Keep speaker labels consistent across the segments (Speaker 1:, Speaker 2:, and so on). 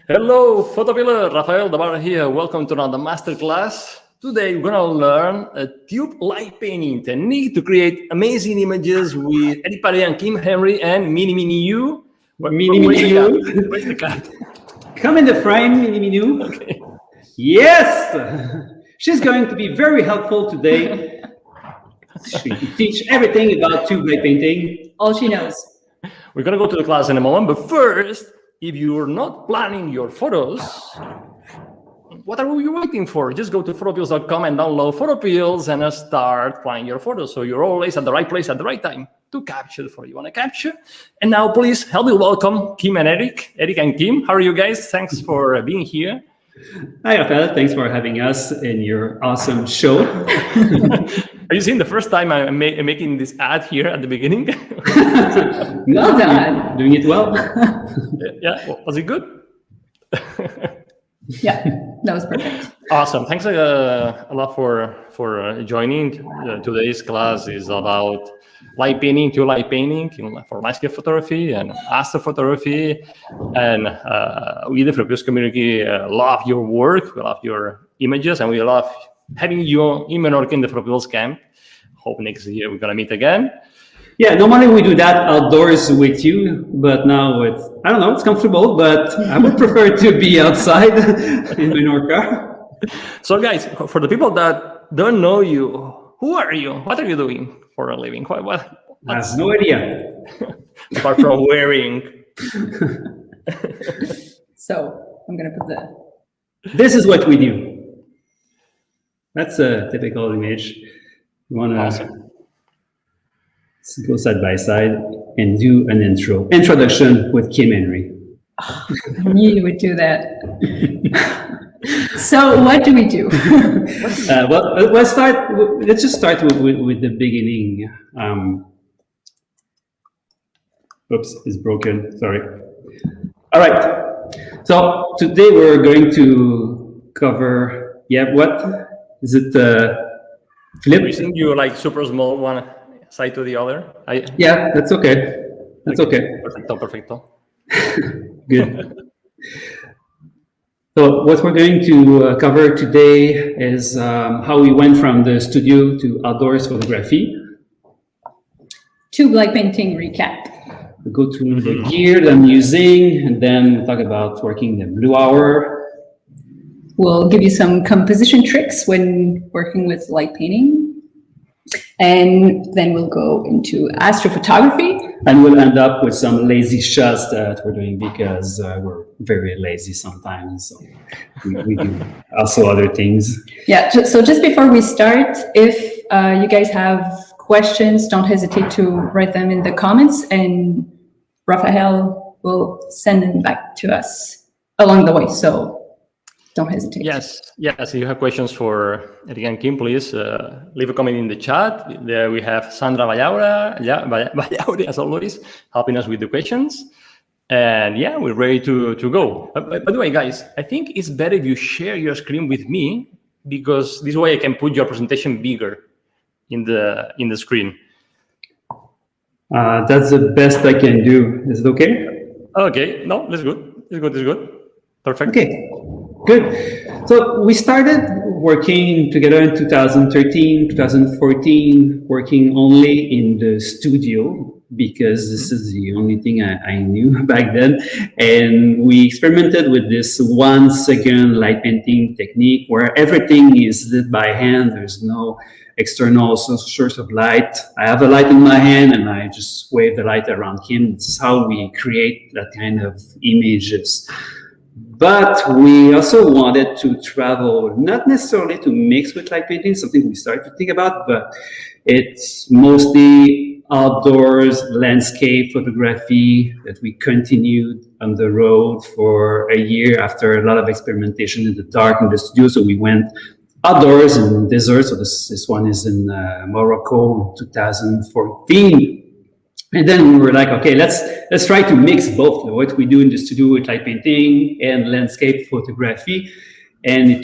Speaker 1: Hello, PhotoPiller, Rafael Dabar here. Welcome to another masterclass. Today we're gonna learn a tube light painting technique to create amazing images with Eric Paré and Kim Henry and you. Where's the cat?
Speaker 2: Come in the frame, Mini.
Speaker 1: Okay.
Speaker 2: Yes! She's going to be very helpful today. She can teach everything about tube light painting.
Speaker 3: All she knows.
Speaker 1: We're gonna go to the class in a moment, but first, if you're not planning your photos, what are you waiting for? Just go to photopills.com and download PhotoPills and start planning your photos. So you're always at the right place at the right time to capture the photo you want to capture. And now, please help me welcome Kim and Eric. Eric and Kim, how are you guys? Thanks for being here.
Speaker 2: Hi, Rafael. Thanks for having us in your awesome show.
Speaker 1: Are you seeing the first time I'm making this ad here at the beginning?
Speaker 2: Well done. Doing it well.
Speaker 1: Yeah, was it good?
Speaker 3: Yeah, that was perfect.
Speaker 1: Awesome. Thanks a lot for joining. Today's class is about light painting, tube light painting for landscape photography and astrophotography. And we, the PhotoPills community, love your work. We love your images, and we love having you in Menorca in the PhotoPills camp. Hope next year we're gonna meet again.
Speaker 2: Yeah, normally we do that outdoors with you, but now it's, I don't know, it's comfortable, but I would prefer to be outside in Menorca.
Speaker 1: So guys, for the people that don't know you, who are you? What are you doing for a living?
Speaker 2: I have no idea.
Speaker 1: Apart from wearing.
Speaker 3: So I'm going to put
Speaker 2: This is what we do. That's a typical image. You want to
Speaker 1: Awesome.
Speaker 2: Go side by side and do an introduction with Kim Henry.
Speaker 3: I knew you would do that. So what do we do?
Speaker 2: Well, let's just start with the beginning. Oops, it's broken. Sorry. All right. So today we're going to cover. Yeah, what is it? Flip.
Speaker 1: Using you like super small one side to the other.
Speaker 2: Yeah, that's okay. That's okay.
Speaker 1: Perfecto.
Speaker 2: Good. So what we're going to cover today is how we went from the studio to outdoors photography.
Speaker 3: Tube light painting recap.
Speaker 2: We go through the gear that I'm using, and then we'll talk about working the blue hour.
Speaker 3: We'll give you some composition tricks when working with light painting. And then we'll go into astrophotography.
Speaker 2: And we'll end up with some lazy shots that we're doing because we're very lazy sometimes. So we do also other things.
Speaker 3: Yeah, so just before we start, if you guys have questions, don't hesitate to write them in the comments, and Rafael will send them back to us along the way. So don't hesitate.
Speaker 1: Yes. If you have questions for Eric and Kim, please leave a comment in the chat. There we have Sandra Vallaure, as always, helping us with the questions. And yeah, we're ready to go. By the way, guys, I think it's better if you share your screen with me, because this way I can put your presentation bigger in the screen.
Speaker 2: That's the best I can do. Is it okay?
Speaker 1: Okay. No, that's good. It's good. Perfect.
Speaker 2: Okay. Good. So we started working together in 2013, 2014, working only in the studio because this is the only thing I knew back then. And we experimented with this 1 second light painting technique where everything is lit by hand. There's no external source of light. I have a light in my hand and I just wave the light around Kim. This is how we create that kind of images. But we also wanted to travel, not necessarily to mix with light painting, something we started to think about, but it's mostly outdoors landscape photography that we continued on the road for a year after a lot of experimentation in the dark in the studio. So we went outdoors in the desert. So this one is in Morocco in 2014. And then we were like, okay, let's try to mix both what we do in the studio with light painting and landscape photography. And it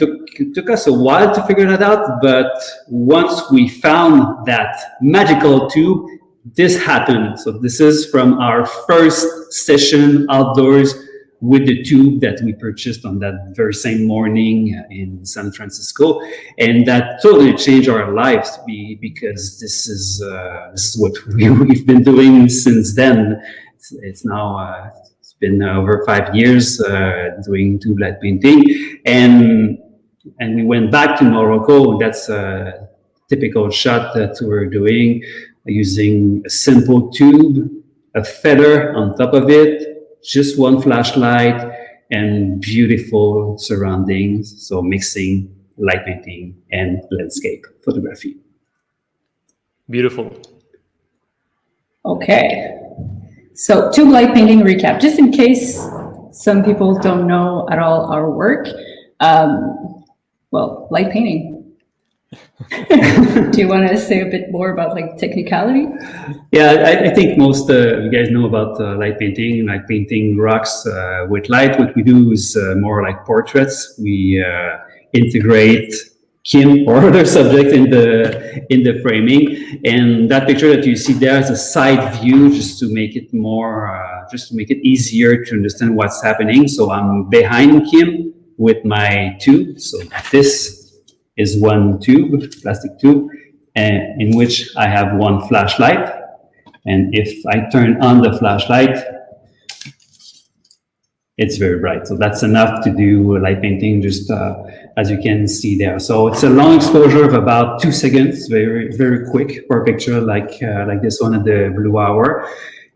Speaker 2: took us a while to figure that out. But once we found that magical tube, this happened. So this is from our first session outdoors with the tube that we purchased on that very same morning in San Francisco, and that totally changed our lives because this is what we've been doing since then. It's now it's been over 5 years doing tube light painting, and we went back to Morocco. That's a typical shot that we're doing using a simple tube, a feather on top of it, just one flashlight, and beautiful surroundings. So mixing light painting and landscape photography.
Speaker 1: Beautiful.
Speaker 3: Okay. So tube light painting recap, just in case some people don't know at all our work. Well, light painting. Do you want to say a bit more about like technicality?
Speaker 2: Yeah, I think most you guys know about light painting. Like painting rocks with light. What we do is more like portraits. We integrate Kim or other subject in the framing, and that picture that you see there is a side view, just to make it more, just to make it easier to understand what's happening. So I'm behind Kim with my tube. So this is one tube, plastic tube, in which I have one flashlight. And if I turn on the flashlight, it's very bright. So that's enough to do light painting, just as you can see there. So it's a long exposure of about 2 seconds, very, very quick for a picture like this one at the blue hour.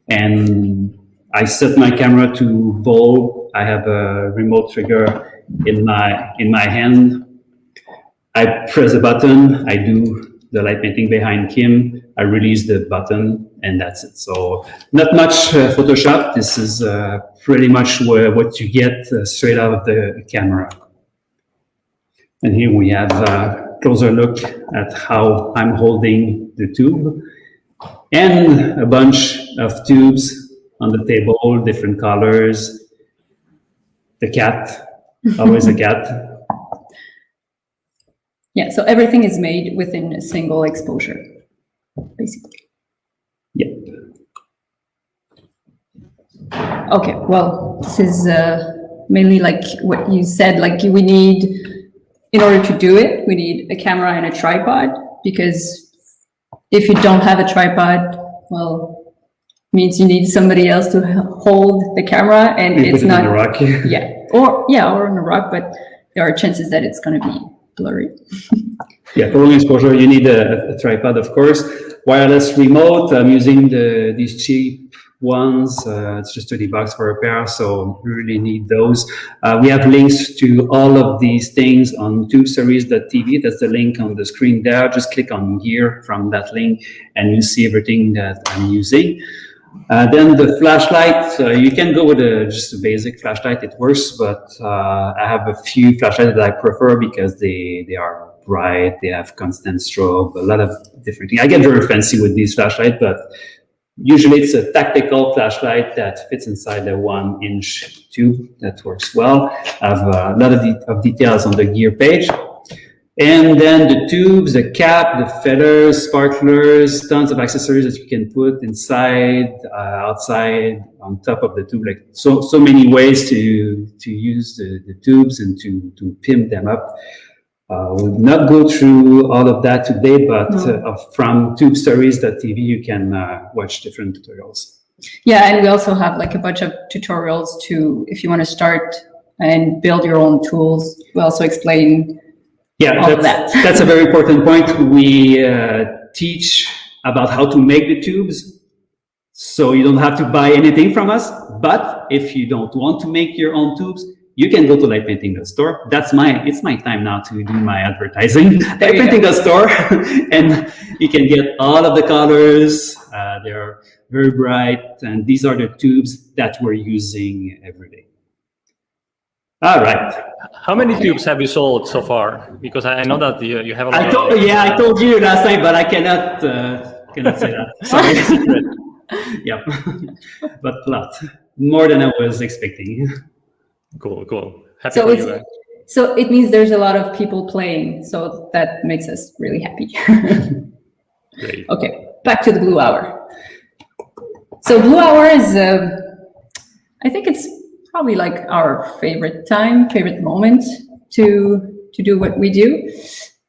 Speaker 2: And I set my camera to bulb. I have a remote trigger in my hand. I press a button, I do the light painting behind Kim, I release the button, and that's it. So not much Photoshop. This is pretty much what you get straight out of the camera. And here we have a closer look at how I'm holding the tube, and a bunch of tubes on the table, different colors. The cat, always a cat.
Speaker 3: Yeah, so everything is made within a single exposure, basically.
Speaker 2: Yep.
Speaker 3: Okay, well, this is mainly like what you said, like we need, in order to do it, we need a camera and a tripod, because if you don't have a tripod, well, means you need somebody else to hold the camera, and it's not,
Speaker 2: on a rock.
Speaker 3: or on a rock, but there are chances that it's going to be blurry.
Speaker 2: Yeah, for long exposure, you need a tripod, of course. Wireless remote, I'm using these cheap ones. It's just $30 for a pair, so we really need those. We have links to all of these things on tubestories.tv. That's the link on the screen there. Just click on gear from that link, and you'll see everything that I'm using. Then the flashlight, you can go with just a basic flashlight, it works, but I have a few flashlights that I prefer because they are bright, they have constant strobe, a lot of different things. I get very fancy with these flashlights, but usually it's a tactical flashlight that fits inside the 1-inch tube. That works well. I have a lot of details on the gear page. And then the tubes, the cap, the feathers, sparklers, tons of accessories that you can put inside, outside, on top of the tube. Like so many ways to use the tubes and to pimp them up. We'll not go through all of that today, but from tubestories.tv you can watch different tutorials.
Speaker 3: Yeah, and we also have like a bunch of tutorials to, if you want to start and build your own tools. We also explain. Yeah,
Speaker 2: that's a very important point. We teach about how to make the tubes, so you don't have to buy anything from us. But if you don't want to make your own tubes, you can go to lightpainting.store. It's my time now to do my advertising. Lightpainting.store, and you can get all of the colors. They're very bright, and these are the tubes that we're using every day. All right.
Speaker 1: How many tubes have you sold so far? Because I know that you have a lot.
Speaker 2: I told you last time, but I cannot say that. Sorry. Yep. But a lot. More than I was expecting.
Speaker 1: Cool. Happy for you.
Speaker 3: So it means there's a lot of people playing, so that makes us really happy.
Speaker 1: Great.
Speaker 3: Okay, back to the blue hour. So blue hour is, I think it's probably like our favorite moment to do what we do.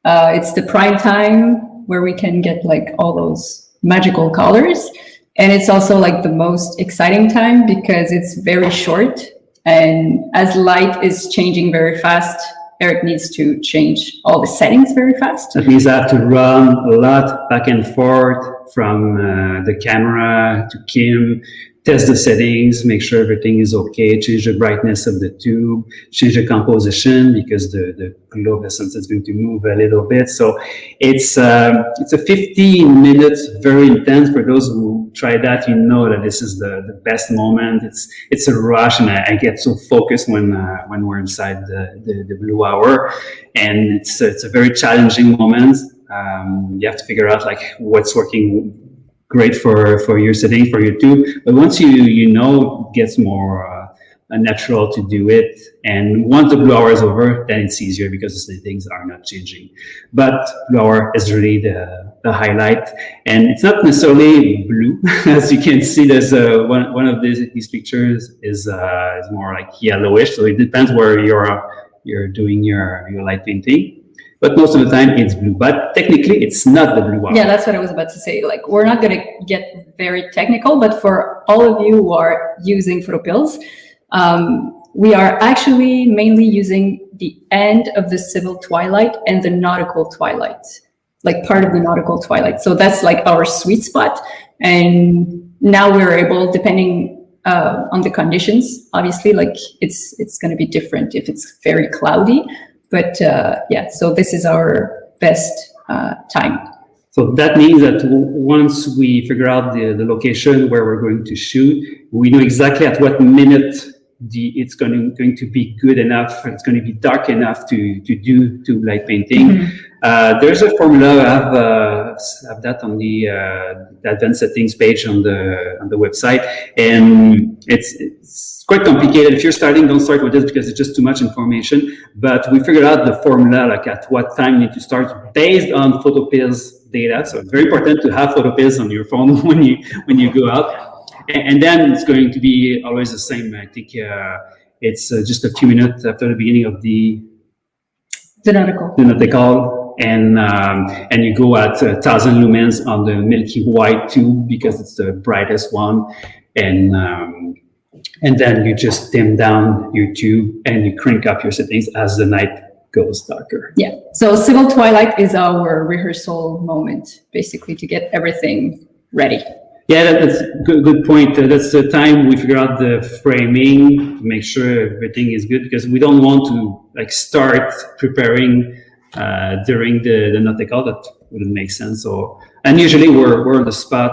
Speaker 3: It's the prime time where we can get like all those magical colors. And it's also like the most exciting time because it's very short. And as light is changing very fast, Eric needs to change all the settings very fast.
Speaker 2: That means I have to run a lot back and forth from the camera to Kim, test the settings, make sure everything is okay, change the brightness of the tube, change the composition because the globe, the sunset is going to move a little bit. So it's a 15 minutes, very intense. For those who try that, you know that this is the best moment. It's a rush, and I get so focused when we're inside the blue hour, and it's a very challenging moment. You have to figure out like what's working great for your setting, for your tube. But once you know, it gets more natural to do it. And once the blue hour is over, then it's easier because the settings are not changing. But blue hour is really the highlight. And it's not necessarily blue. As you can see, there's one of these pictures is more like yellowish. So it depends where you're doing your light painting. But most of the time it's blue, but technically it's not the blue hour.
Speaker 3: Yeah, that's what I was about to say. Like, we're not going to get very technical, but for all of you who are using PhotoPills, we are actually mainly using the end of the civil twilight and the nautical twilight, like part of the nautical twilight. So that's like our sweet spot. And now we're able, depending on the conditions, obviously, like it's going to be different if it's very cloudy. But yeah, so this is our best time.
Speaker 2: So that means that once we figure out the location where we're going to shoot, we know exactly at what minute it's going to be good enough, it's going to be dark enough to do light painting. Mm-hmm. There's a formula. I have that on the advanced settings page on the website, and it's quite complicated. If you're starting, don't start with this because it's just too much information. But we figured out the formula, like at what time you need to start based on PhotoPills data. So it's very important to have PhotoPills on your phone when you go out. And then it's going to be always the same. I think it's just a few minutes after the beginning of the nautical, and you go at 1,000 lumens on the Milky Way tube because it's the brightest one, and then you just dim down your tube and you crank up your settings as the night goes darker.
Speaker 3: Yeah. So civil twilight is our rehearsal moment, basically, to get everything ready.
Speaker 2: Yeah, that's a good point. That's the time we figure out the framing to make sure everything is good, because we don't want to like start preparing during the nautical. That wouldn't make sense. And usually we're on the spot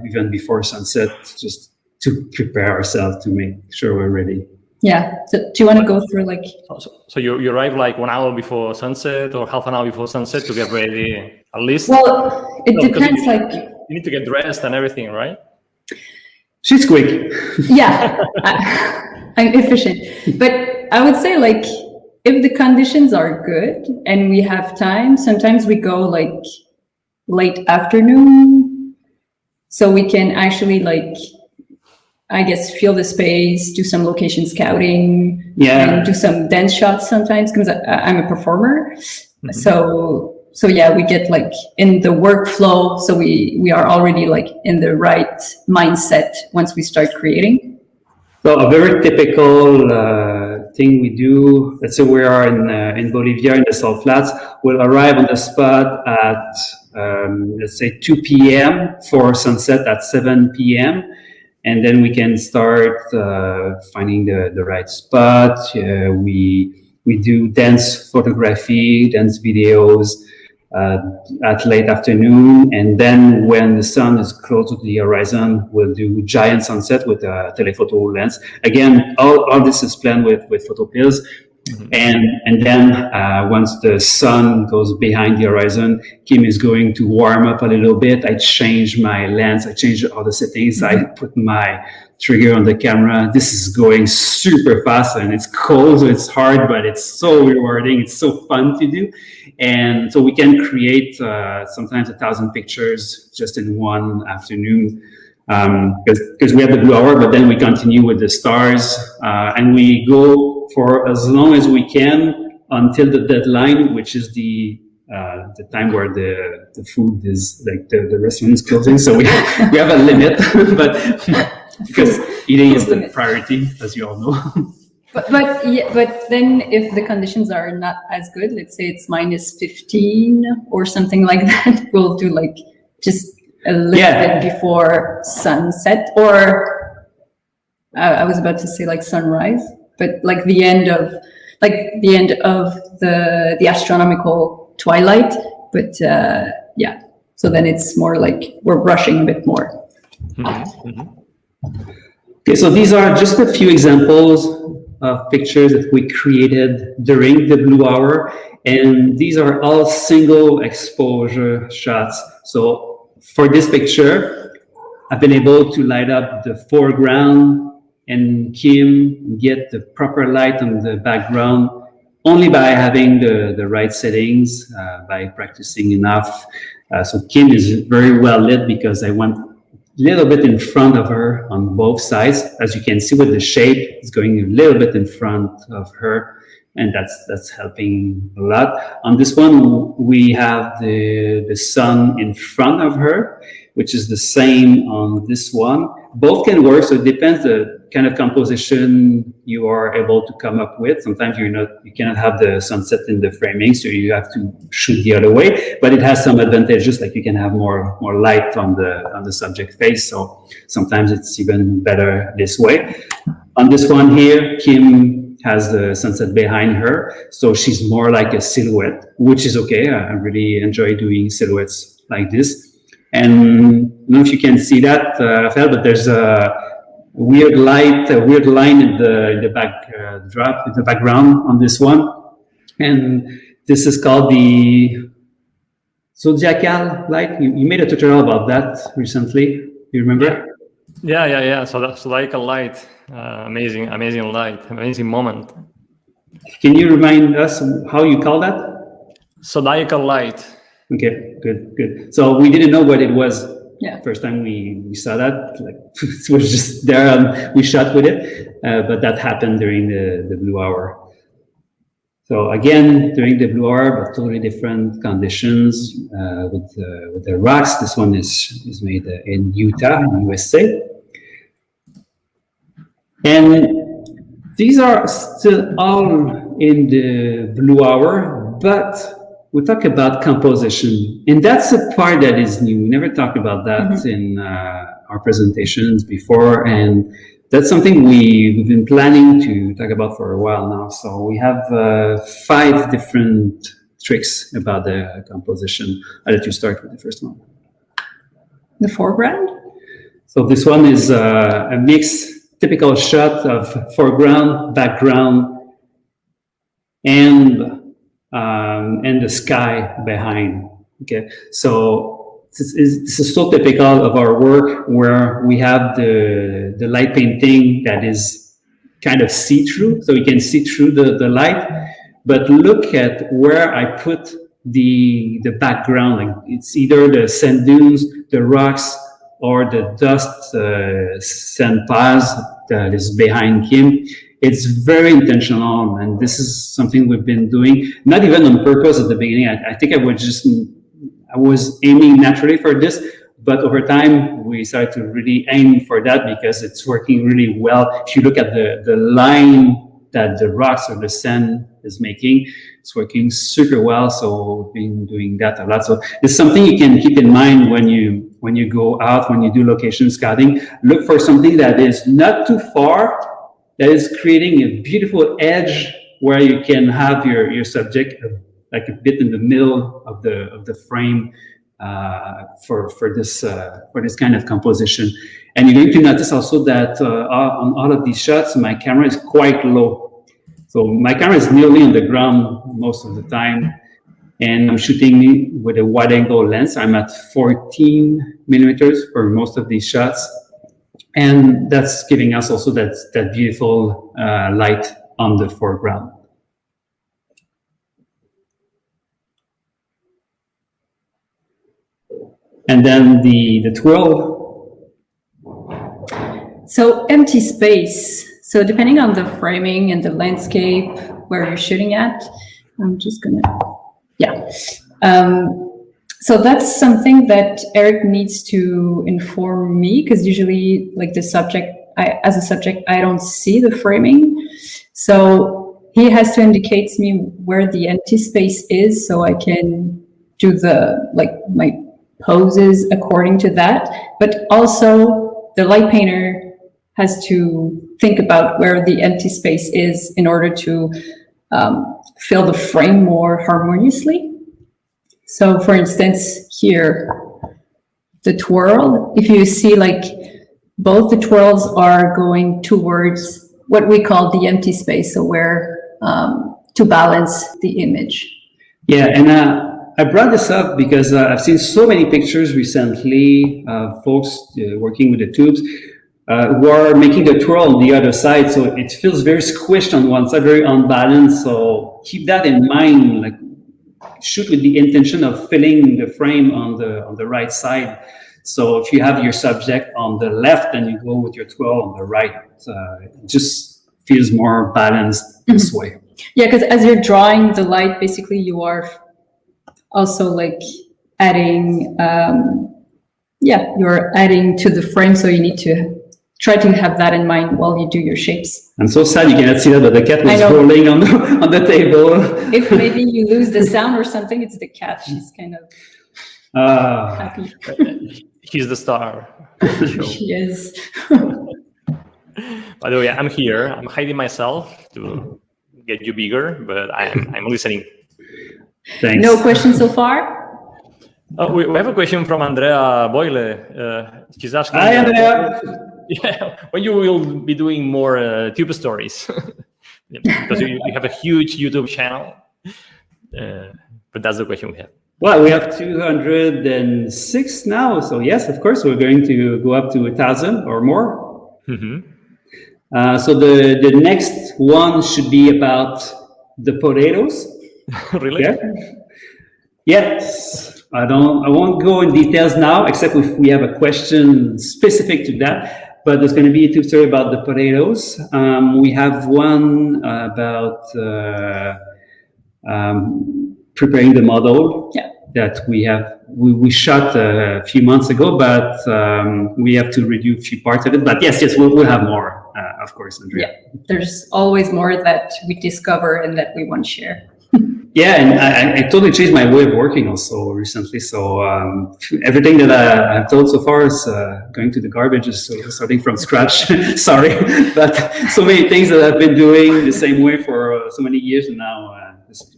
Speaker 2: even before sunset, just to prepare ourselves to make sure we're ready.
Speaker 3: Yeah. So do you want to go through like?
Speaker 1: So you arrive like 1 hour before sunset or half an hour before sunset to get ready at least?
Speaker 3: Well, it depends.
Speaker 1: You need to get dressed and everything, right?
Speaker 2: She's quick.
Speaker 3: Yeah, I'm efficient. But I would say, like, if the conditions are good and we have time, sometimes we go like late afternoon, so we can actually, like, I guess, feel the space, do some location scouting, and do some dance shots sometimes, because I'm a performer. Mm-hmm. So yeah, we get like in the workflow, so we are already like in the right mindset once we start creating.
Speaker 2: So a very typical thing we do, let's say we are in Bolivia in the Salt Flats, we'll arrive on the spot at let's say 2 p.m. for sunset at 7 p.m. And then we can start finding the right spot. We do dance photography, dance videos at late afternoon, and then when the sun is close to the horizon, we'll do giant sunset with a telephoto lens. Again, all this is planned with PhotoPills. Mm-hmm. And then once the sun goes behind the horizon, Kim is going to warm up a little bit. I change my lens, I change all the settings, I put my trigger on the camera. This is going super fast, and it's cold, so it's hard, but it's so rewarding. It's so fun to do. And so we can create sometimes 1,000 pictures just in one afternoon. because we have the blue hour, but then we continue with the stars, and we go for as long as we can until the deadline, which is the time where the food is, like the restaurant is closing. So we have a limit, but because eating is the priority, as you all know.
Speaker 3: But then if the conditions are not as good, let's say it's -15 or something like that, we'll do like just a little bit before sunset, or I was about to say like sunrise, but like the end of the astronomical twilight. But so then it's more like we're rushing a bit more.
Speaker 2: Okay, so these are just a few examples of pictures that we created during the blue hour, and these are all single exposure shots. So for this picture, I've been able to light up the foreground, and Kim get the proper light on the background only by having the right settings, by practicing enough. So Kim is very well lit because I went a little bit in front of her on both sides. As you can see with the shape, it's going a little bit in front of her, and that's helping a lot. On this one, we have the sun in front of her, which is the same on this one. Both can work, so it depends the kind of composition you are able to come up with. Sometimes you cannot have the sunset in the framing, so you have to shoot the other way. But it has some advantages, like you can have more light on the subject face. So sometimes it's even better this way. On this one here, Kim has the sunset behind her, so she's more like a silhouette, which is okay. I really enjoy doing silhouettes like this. And I don't know if you can see that, Raphael, but there's a weird line in the background on this one, and this is called the zodiacal light. You made a tutorial about that recently. You remember?
Speaker 1: Yeah. So that's like a light, amazing light, amazing moment.
Speaker 2: Can you remind us how you call that?
Speaker 1: Zodiacal light.
Speaker 2: Okay, good. So we didn't know what it was.
Speaker 3: Yeah.
Speaker 2: First time we saw that, like it was just there, and we shot with it. But that happened during the blue hour. So again, during the blue hour, but totally different conditions with the rocks. This one is made in Utah, in USA, and these are still all in the blue hour, but we talk about composition, and that's a part that is new. We never talked about that in our presentations before, and that's something we've been planning to talk about for a while now. So we have 5 different tricks about the composition. I'll let you start with the first one.
Speaker 3: The foreground? So
Speaker 2: this one is a mixed, typical shot of foreground, background, and the sky behind. Okay, so this is so typical of our work, where we have the light painting that is kind of see-through, so you can see through the light. But look at where I put the background. Like it's either the sand dunes, the rocks, or the dust sand piles that is behind Kim. It's very intentional, and this is something we've been doing, not even on purpose at the beginning. I think I was aiming naturally for this, but over time we started to really aim for that because it's working really well. If you look at the line that the rocks or the sand is making, it's working super well. So we've been doing that a lot. So it's something you can keep in mind when you go out, when you do location scouting. Look for something that is not too far, that is creating a beautiful edge where you can have your subject like a bit in the middle of the frame for this kind of composition. And you're going to notice also that on all of these shots, my camera is quite low. So my camera is nearly on the ground most of the time, and I'm shooting with a wide angle lens. I'm at 14 millimeters for most of these shots. And that's giving us also that beautiful light on the foreground. And then the twirl
Speaker 3: So empty space. So depending on the framing and the landscape where you're shooting at, I'm just gonna, yeah. So that's something that Eric needs to inform me, because usually, like the subject, as a subject, I don't see the framing. So he has to indicate to me where the empty space is, so I can do my poses according to that. But also, the light painter has to think about where the empty space is in order to fill the frame more harmoniously. So for instance, here, the twirl, if you see like both the twirls are going towards what we call the empty space, so where to balance the image.
Speaker 2: Yeah, and I brought this up because I've seen so many pictures recently of folks working with the tubes who are making the twirl on the other side, so it feels very squished on one side, very unbalanced. So keep that in mind. Like, shoot with the intention of filling the frame on the right side. So if you have your subject on the left and you go with your twirl on the right, it just feels more balanced this way.
Speaker 3: Yeah, because as you're drawing the light, basically you are also like adding, you're adding to the frame. So you need to try to have that in mind while you do your shapes.
Speaker 2: I'm so sad you cannot see that, but the cat was rolling on the table.
Speaker 3: If maybe you lose the sound or something, it's the cat. She's kind of happy.
Speaker 1: He's the star of the show.
Speaker 3: She is.
Speaker 1: By the way, I'm here. I'm hiding myself to get you bigger, but I'm listening.
Speaker 2: Thanks.
Speaker 3: No questions so far?
Speaker 1: We have a question from Andrea Boyle. She's asking.
Speaker 2: Hi, Andrea.
Speaker 1: Yeah, when you will be doing more tube stories, because you have a huge YouTube channel. But that's the question we have.
Speaker 2: Well, we have 206 now, so yes, of course, we're going to go up to 1,000 or more.
Speaker 1: Mm-hmm.
Speaker 2: So the next one should be about the potatoes.
Speaker 1: Really?
Speaker 2: Yeah. Yes. I won't go in details now, except if we have a question specific to that. But there's going to be a tube story about the potatoes. We have one about preparing the model that we shot a few months ago, but we have to redo a few parts of it. But yes, we'll have more, of course, Andrea.
Speaker 3: Yeah, there's always more that we discover and that we want to share.
Speaker 2: Yeah, and I totally changed my way of working also recently. So everything that I've told so far is going to the garbage, so starting from scratch. Sorry, but so many things that I've been doing the same way for so many years, and now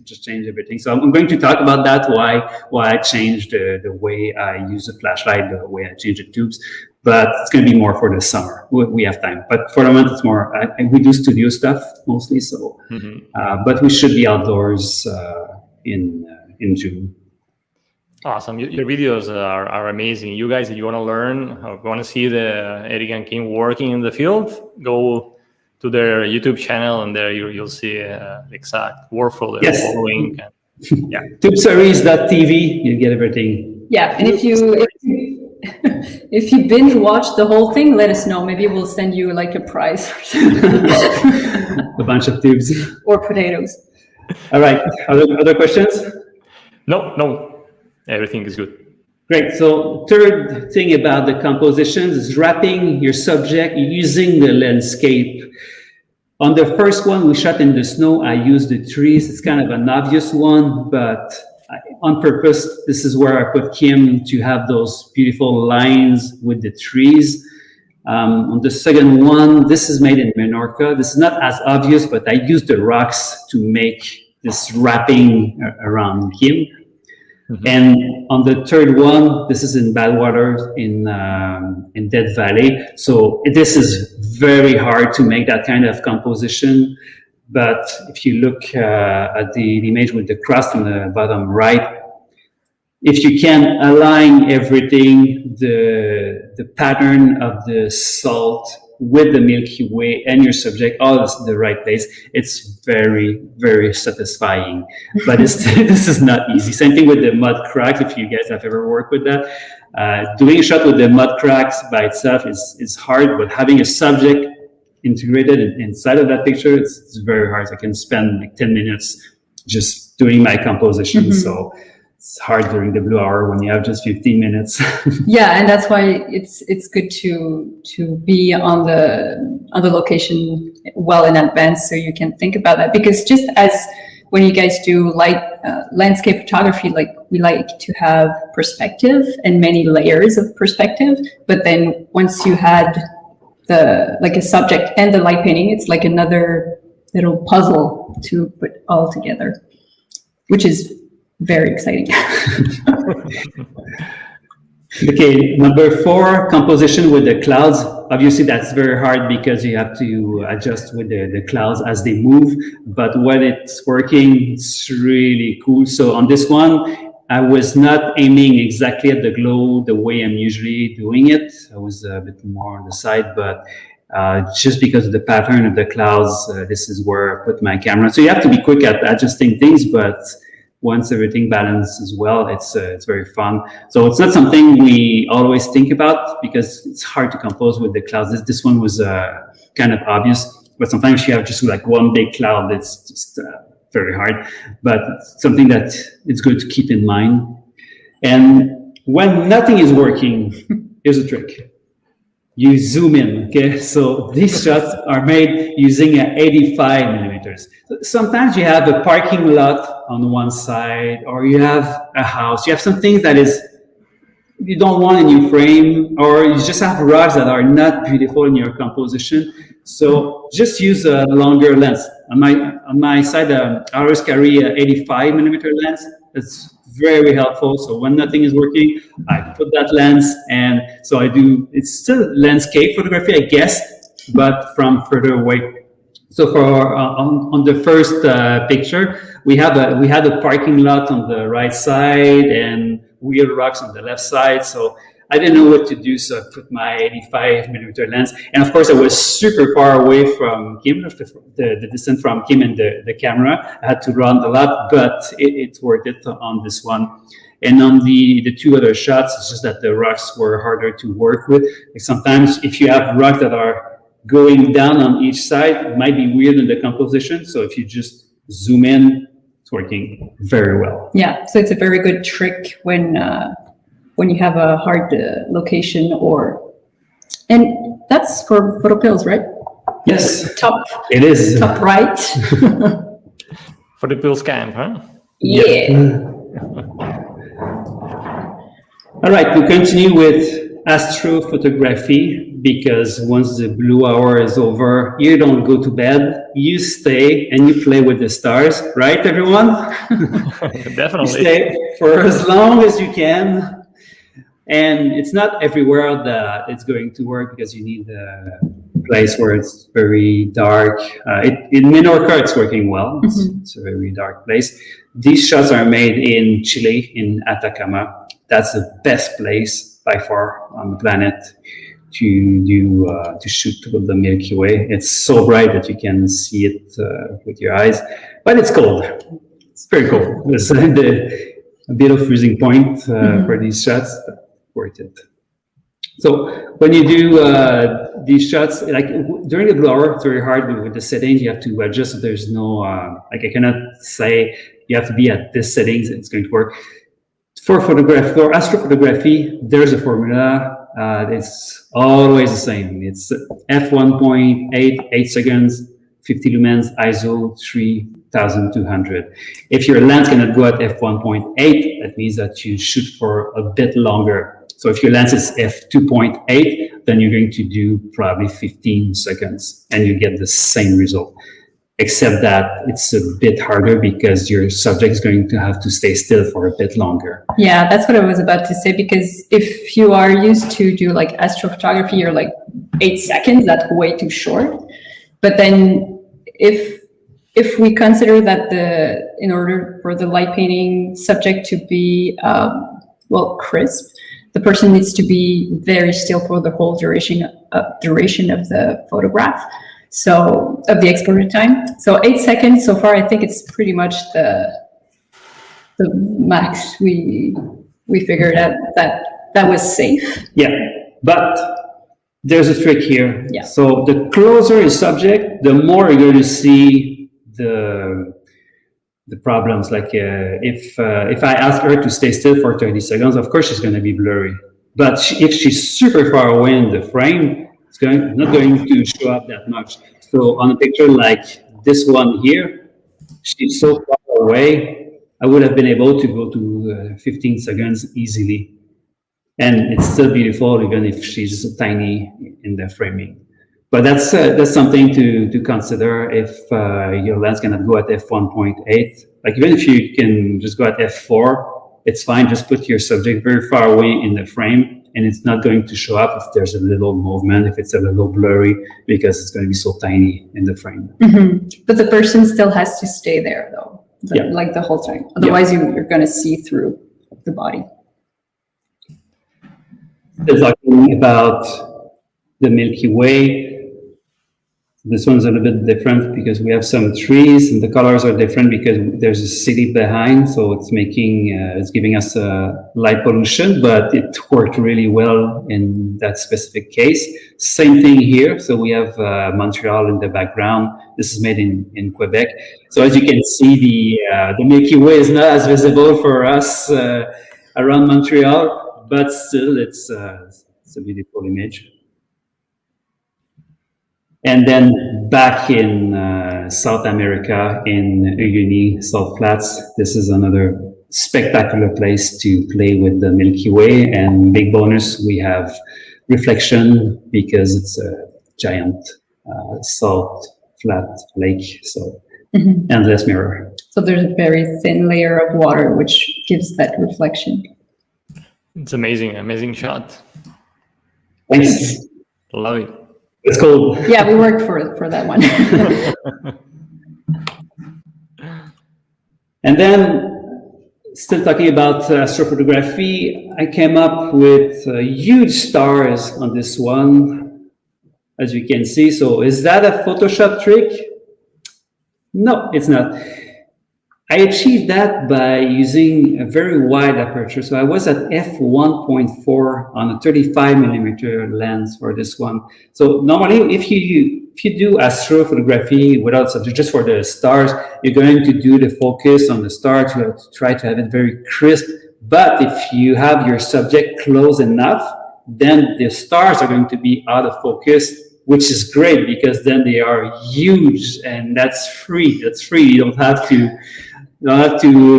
Speaker 2: just changed everything. So I'm going to talk about that, why I changed the way I use the flashlight, the way I change the tubes. But it's going to be more for the summer. We have time. But for the moment, it's more, we do studio stuff mostly. So, but we should be outdoors in June.
Speaker 1: Awesome. Your videos are amazing. You guys, if you want to learn, or want to see the Eric and Kim working in the field, go to their YouTube channel, and there you'll see the exact workflow they're following. And, yeah.
Speaker 2: Tubeseries.tv, you get everything.
Speaker 3: Yeah, and if you binge watch the whole thing, let us know. Maybe we'll send you like a prize or something.
Speaker 2: A bunch of tubes.
Speaker 3: Or potatoes.
Speaker 2: All right. Other questions?
Speaker 1: No. Everything is good.
Speaker 2: Great. So third thing about the compositions is wrapping your subject using the landscape. On the first one we shot in the snow, I used the trees. It's kind of an obvious one, but on purpose, this is where I put Kim to have those beautiful lines with the trees. On the second one, this is made in Menorca. This is not as obvious, but I used the rocks to make this wrapping around Kim. Mm-hmm. And on the third one, this is in Badwater in Death Valley. So this is very hard to make that kind of composition. But if you look at the image with the crust on the bottom right, if you can align everything, the pattern of the salt with the Milky Way and your subject all in the right place, it's very, very satisfying. But this is not easy. Same thing with the mud cracks, if you guys have ever worked with that. Doing a shot with the mud cracks by itself is hard, but having a subject integrated inside of that picture, it's very hard. I can spend like 10 minutes just doing my composition. So it's hard during the blue hour when you have just 15 minutes.
Speaker 3: Yeah, and that's why it's good to be on the location well in advance, so you can think about that. Because just as when you guys do landscape photography, like we like to have perspective and many layers of perspective. But then once you had a subject and the light painting, it's like another little puzzle to put all together, which is very exciting.
Speaker 2: Okay, number 4, composition with the clouds. Obviously, that's very hard because you have to adjust with the clouds as they move. But when it's working, it's really cool. So on this one, I was not aiming exactly at the glow the way I'm usually doing it. I was a bit more on the side, but just because of the pattern of the clouds, this is where I put my camera. So you have to be quick at adjusting things, but once everything balances well, it's very fun. So it's not something we always think about because it's hard to compose with the clouds. This one was kind of obvious, but sometimes you have just like one big cloud. It's just very hard, but something that it's good to keep in mind. And when nothing is working, here's a trick. You zoom in, okay? So these shots are made using 85 millimeters. Sometimes you have a parking lot on one side, or you have a house. You have some things that you don't want in your frame, or you just have rocks that are not beautiful in your composition. So just use a longer lens. On my side, I always carry an 85 millimeter lens. It's very helpful. So when nothing is working, I put that lens, and so I do. It's still landscape photography, I guess, but from further away. So for on the first picture, we had a parking lot on the right side and weird rocks on the left side. So I didn't know what to do, so I put my 85 millimeter lens. And of course, I was super far away from Kim, the distance from Kim and the camera. I had to run a lot, but it's worth it on this one. And on the 2 other shots, it's just that the rocks were harder to work with. Like sometimes if you have rocks that are going down on each side, it might be weird in the composition. So if you just zoom in, it's working very well.
Speaker 3: Yeah, so it's a very good trick when you have a hard location and that's for PhotoPills, right?
Speaker 2: Yes.
Speaker 3: Top.
Speaker 2: It is.
Speaker 3: Top right.
Speaker 1: PhotoPills camp, huh?
Speaker 3: Yeah.
Speaker 2: All right, we continue with astrophotography because once the blue hour is over, you don't go to bed, you stay and you play with the stars, right, everyone?
Speaker 1: Definitely.
Speaker 2: You stay for as long as you can. And it's not everywhere that it's going to work because you need a place where it's very dark. In Menorca, it's working well. It's a very dark place. These shots are made in Chile, in Atacama. That's the best place by far on the planet to shoot with the Milky Way. It's so bright that you can see it with your eyes, but it's cold. It's very cold. There's a bit of freezing point for these shots. Worth it. So when you do these shots, like during the blue hour, it's very hard with the settings. You have to adjust. So there's no like I cannot say you have to be at this settings. It's going to work. For astrophotography, there's a formula. It's always the same. It's f1.8, 8 seconds, 50 lumens, ISO 3200. If your lens cannot go at f1.8, that means that you shoot for a bit longer. So if your lens is f2.8, then you're going to do probably 15 seconds and you get the same result. Except that it's a bit harder because your subject is going to have to stay still for a bit longer.
Speaker 3: Yeah, that's what I was about to say, because if you are used to do like astrophotography, you're like 8 seconds, that's way too short. But then if we consider that in order for the light painting subject to be crisp, the person needs to be very still for the whole duration of the photograph. So of the exposure time. So 8 seconds so far, I think it's pretty much the max we figured out that that was safe.
Speaker 2: Yeah, but there's a trick here.
Speaker 3: Yeah.
Speaker 2: So the closer is subject, the more you're going to see the problems. Like if I ask her to stay still for 30 seconds, of course she's going to be blurry. But if she's super far away in the frame, it's not going to show up that much. So on a picture like this one here, she's so far away, I would have been able to go to 15 seconds easily. And it's still beautiful, even if she's tiny in the framing. But that's something to consider if your lens cannot go at f1.8. Like even if you can just go at f4, it's fine. Just put your subject very far away in the frame, and it's not going to show up if there's a little movement, if it's a little blurry, because it's going to be so tiny in the frame.
Speaker 3: Mm-hmm. But the person still has to stay there, though, like the whole time. Otherwise, you're going to see through the body.
Speaker 2: Talking about the Milky Way. This one's a little bit different because we have some trees and the colors are different because there's a city behind. So it's it's giving us light pollution, but it worked really well in that specific case. Same thing here. So we have Montreal in the background. This is made in Quebec. So as you can see, the Milky Way is not as visible for us around Montreal, but still it's a beautiful image. And then back in South America, in Uyuni, Salt Flats, this is another spectacular place to play with the Milky Way. And big bonus, we have reflection because it's a giant salt flat lake, so endless mirror.
Speaker 3: So there's a very thin layer of water which gives that reflection.
Speaker 1: It's amazing, amazing shot.
Speaker 2: Thanks.
Speaker 1: Love it.
Speaker 2: It's cool.
Speaker 3: Yeah, we worked for that one.
Speaker 2: And then, still talking about astrophotography, I came up with huge stars on this one, as you can see. So is that a Photoshop trick? No, it's not. I achieved that by using a very wide aperture. So I was at f1.4 on a 35mm lens for this one. So normally, if you do astrophotography without subject, just for the stars, you're going to do the focus on the stars. You have to try to have it very crisp. But if you have your subject close enough, then the stars are going to be out of focus, which is great because then they are huge, and that's free. That's free. You don't have to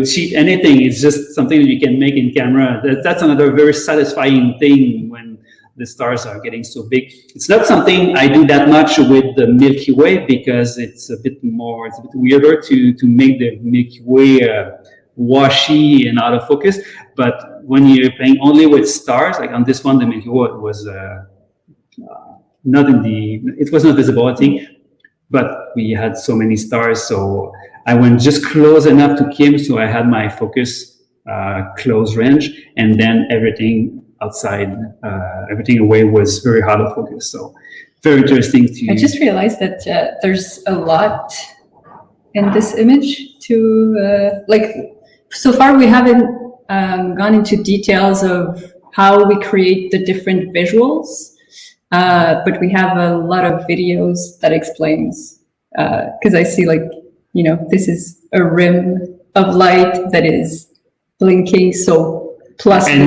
Speaker 2: cheat anything. It's just something that you can make in camera. That's another very satisfying thing when the stars are getting so big. It's not something I do that much with the Milky Way because it's a bit weirder to make the Milky Way washy and out of focus. But when you're playing only with stars, like on this one, the Milky Way was it was not visible, I think, but we had so many stars, so I went just close enough to Kim, so I had my focus close range, and then everything outside, everything away was very out of focus. So very interesting to.
Speaker 3: I just realized that there's a lot in this image to so far we haven't gone into details of how we create the different visuals. But we have a lot of videos that explains, because I see this is a rim of light that is blinking, so plus the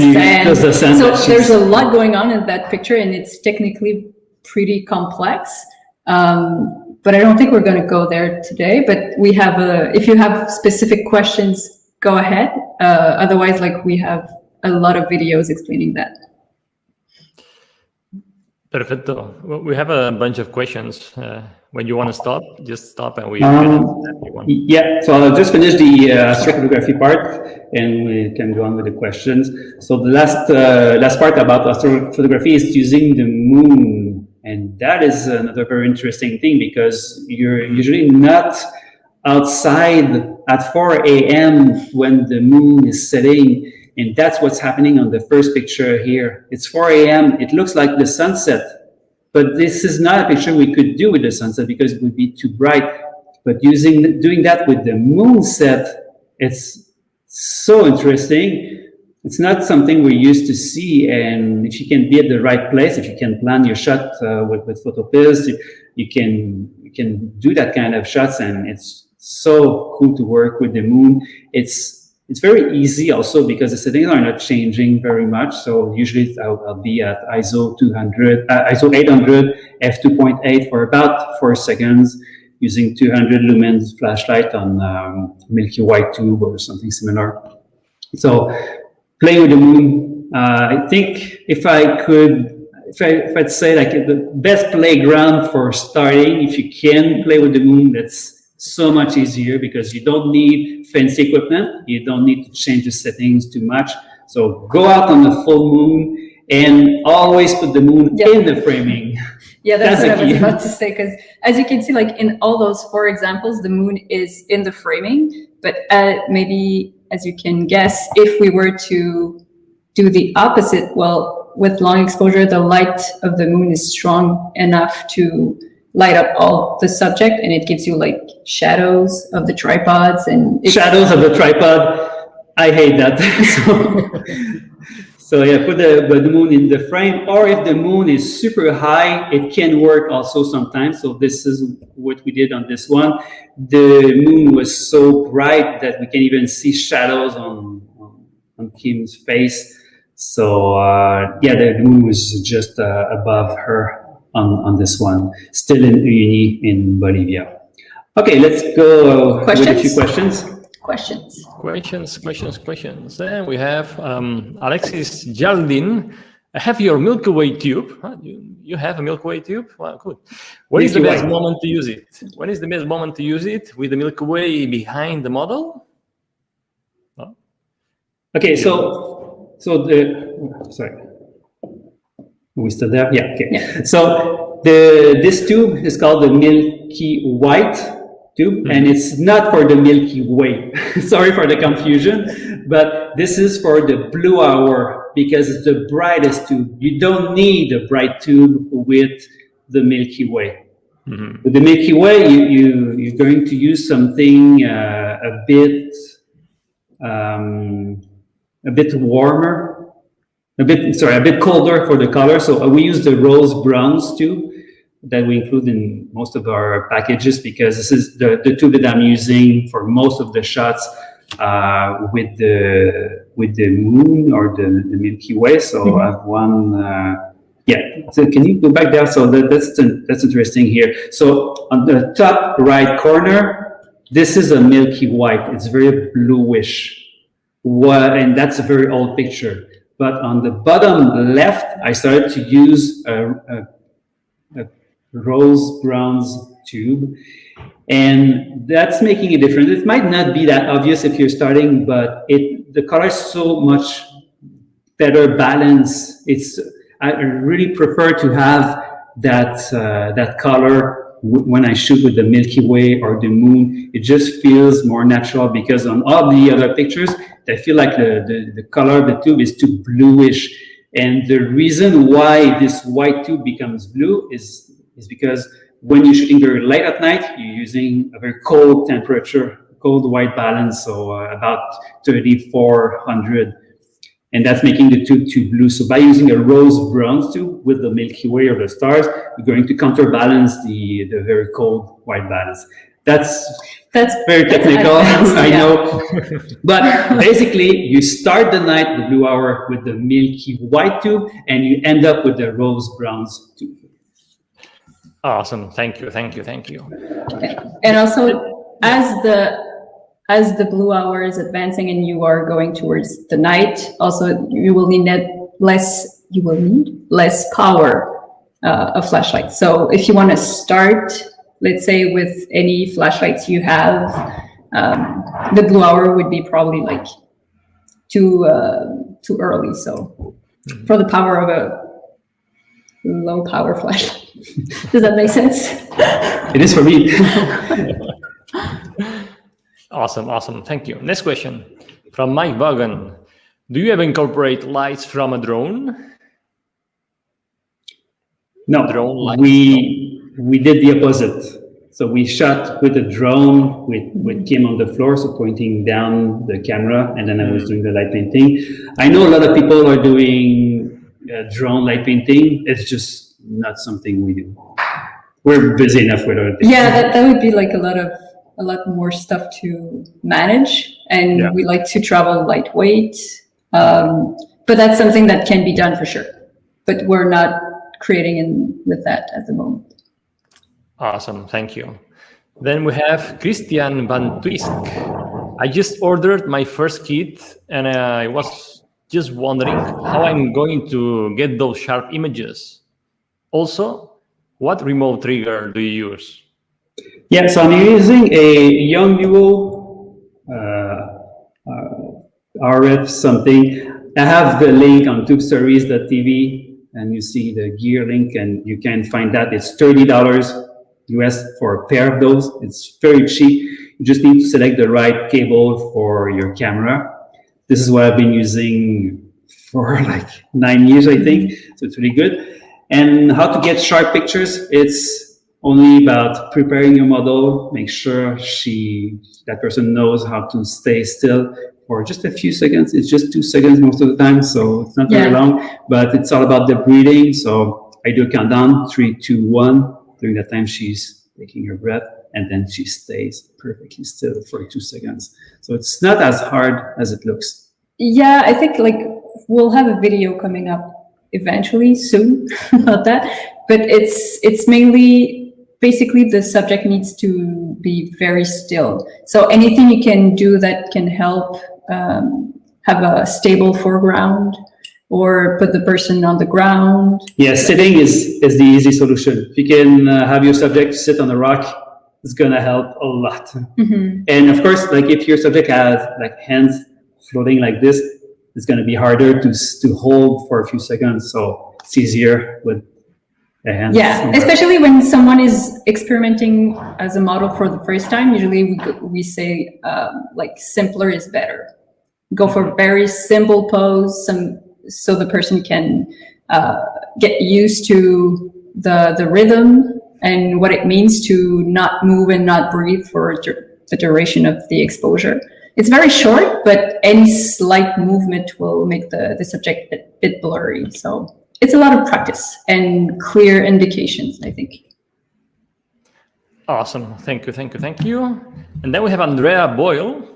Speaker 3: sand. So there's a lot going on in that picture, and it's technically pretty complex. But I don't think we're going to go there today, but we have if you have specific questions, go ahead. Otherwise, we have a lot of videos explaining that.
Speaker 1: Perfecto. Well, we have a bunch of questions. When you want to stop, just stop and we can.
Speaker 2: Yeah, so I'll just finish the astrophotography part and we can go on with the questions. So the last part about astrophotography is using the moon. And that is another very interesting thing because you're usually not outside at 4 a.m. when the moon is setting. And that's what's happening on the first picture here. It's 4 a.m. It looks like the sunset, but this is not a picture we could do with the sunset because it would be too bright. But doing that with the moon set, it's so interesting. it's not something we're used to see. And if you can be at the right place, if you can plan your shot with PhotoPills, you can do that kind of shots, and it's so cool to work with the moon. It's very easy also because the settings are not changing very much. So usually I'll be at ISO 200, ISO 800, f2.8 for about 4 seconds using 200 lumens flashlight on Milky Way tube or something similar. So playing with the moon, I think if I'd say like the best playground for starting, if you can play with the moon, that's so much easier because you don't need fancy equipment. You don't need to change the settings too much. So go out on the full moon and always put the moon in the framing.
Speaker 3: Yeah, that's what I was about to say, because as you can see, like in all those 4 examples, the moon is in the framing, but maybe, as you can guess, if we were to do the opposite, well, with long exposure, the light of the moon is strong enough to light up all the subject, and it gives you like shadows of the tripods and
Speaker 2: shadows of the tripod. I hate that. So yeah, put the moon in the frame, or if the moon is super high, it can work also sometimes. So this is what we did on this one. The moon was so bright that we can even see shadows on Kim's face. So yeah, the moon was just above her on this one, still in Uyuni in Bolivia. Okay, let's go with a few questions.
Speaker 1: Questions. Then we have Alexis Jardin. I have your Milky Way tube. Huh? You have a Milky Way tube? Wow, cool. When is the best moment to use it? When is the best moment to use it with the Milky Way behind the model? Oh.
Speaker 2: Okay, so sorry. Are we still there? Yeah, okay. Yeah. So this tube is called the Milky White tube, and it's not for the Milky Way. Sorry for the confusion, but this is for the blue hour because it's the brightest tube. You don't need a bright tube with the Milky Way. Mm-hmm. With the Milky Way, you're going to use something a bit warmer. A bit colder for the color. So we use the rose browns tube that we include in most of our packages because this is the tube that I'm using for most of the shots with the moon or the Milky Way. So I have one. Yeah. So can you go back there? So that's interesting here. So on the top right corner, this is a Milky White. It's very bluish, and that's a very old picture. But on the bottom left, I started to use a rose bronze tube, and that's making a difference. It might not be that obvious if you're starting, but the color is so much better balance. I really prefer to have that color when I shoot with the Milky Way or the moon. It just feels more natural because on all the other pictures, I feel like the color of the tube is too bluish. And the reason why this white tube becomes blue is because when you're shooting very late at night, you're using a very cold temperature, cold white balance, so about 3,400. And that's making the tube too blue. So by using a rose bronze tube with the Milky Way or the stars, you're going to counterbalance the very cold white balance. That's very technical, I know. But basically, you start the night, the blue hour, with the Milky White tube, and you end up with the rose bronze tube.
Speaker 1: Awesome. Thank you.
Speaker 3: Okay. And also, as the blue hour is advancing and you are going towards the night, also you will need less power of flashlight. So if you want to start, let's say with any flashlights you have, the blue hour would be probably like too early. So for the power of a low power flashlight. Does that make sense?
Speaker 2: It is for me.
Speaker 1: Awesome. Thank you. Next question from Mike Vaughan. Do you ever incorporate lights from a drone?
Speaker 2: No,
Speaker 1: drone lights?
Speaker 2: We did the opposite. So we shot with a drone with Kim on the floor, so pointing down the camera, and then I was doing the light painting. I know a lot of people are doing drone light painting. It's just not something we do. We're busy enough with other things.
Speaker 3: Yeah, that would be like a lot more stuff to manage, and we like to travel lightweight. But that's something that can be done for sure. But we're not creating with that at the moment.
Speaker 1: Awesome, thank you. Then we have Christian Van Twisk. I just ordered my first kit, and I was just wondering how I'm going to get those sharp images. Also, what remote trigger do you use?
Speaker 2: Yeah, so I'm using a Yongnuo RF something. I have the link on tubestories.tv, and you see the gear link, and you can find that. It's $30 US for a pair of those. It's very cheap. You just need to select the right cable for your camera. This is what I've been using for like 9 years, I think. So it's really good. And how to get sharp pictures? It's only about preparing your model. Make sure that person knows how to stay still for just a few seconds. It's just 2 seconds most of the time, so it's not very long. But it's all about the breathing. So I do a countdown, 3, 2, 1. During that time, she's taking her breath, and then she stays perfectly still for 2 seconds. So it's not as hard as it looks.
Speaker 3: Yeah, I think like we'll have a video coming up eventually soon about that. But it's mainly basically the subject needs to be very still. So anything you can do that can help have a stable foreground, or put the person on the ground.
Speaker 2: Yeah, sitting is the easy solution. If you can have your subject sit on a rock, it's gonna help a lot. And of course, like if your subject has like hands floating like this, it's gonna be harder to hold for a few seconds. So it's easier with the hands.
Speaker 3: Yeah, especially when someone is experimenting as a model for the first time. Usually we say like simpler is better. Go for a very simple pose, so the person can get used to the rhythm and what it means to not move and not breathe for the duration of the exposure. It's very short, but any slight movement will make the subject a bit blurry. So it's a lot of practice and clear indications, I think.
Speaker 1: Awesome, thank you. And then we have Andrea Boyle.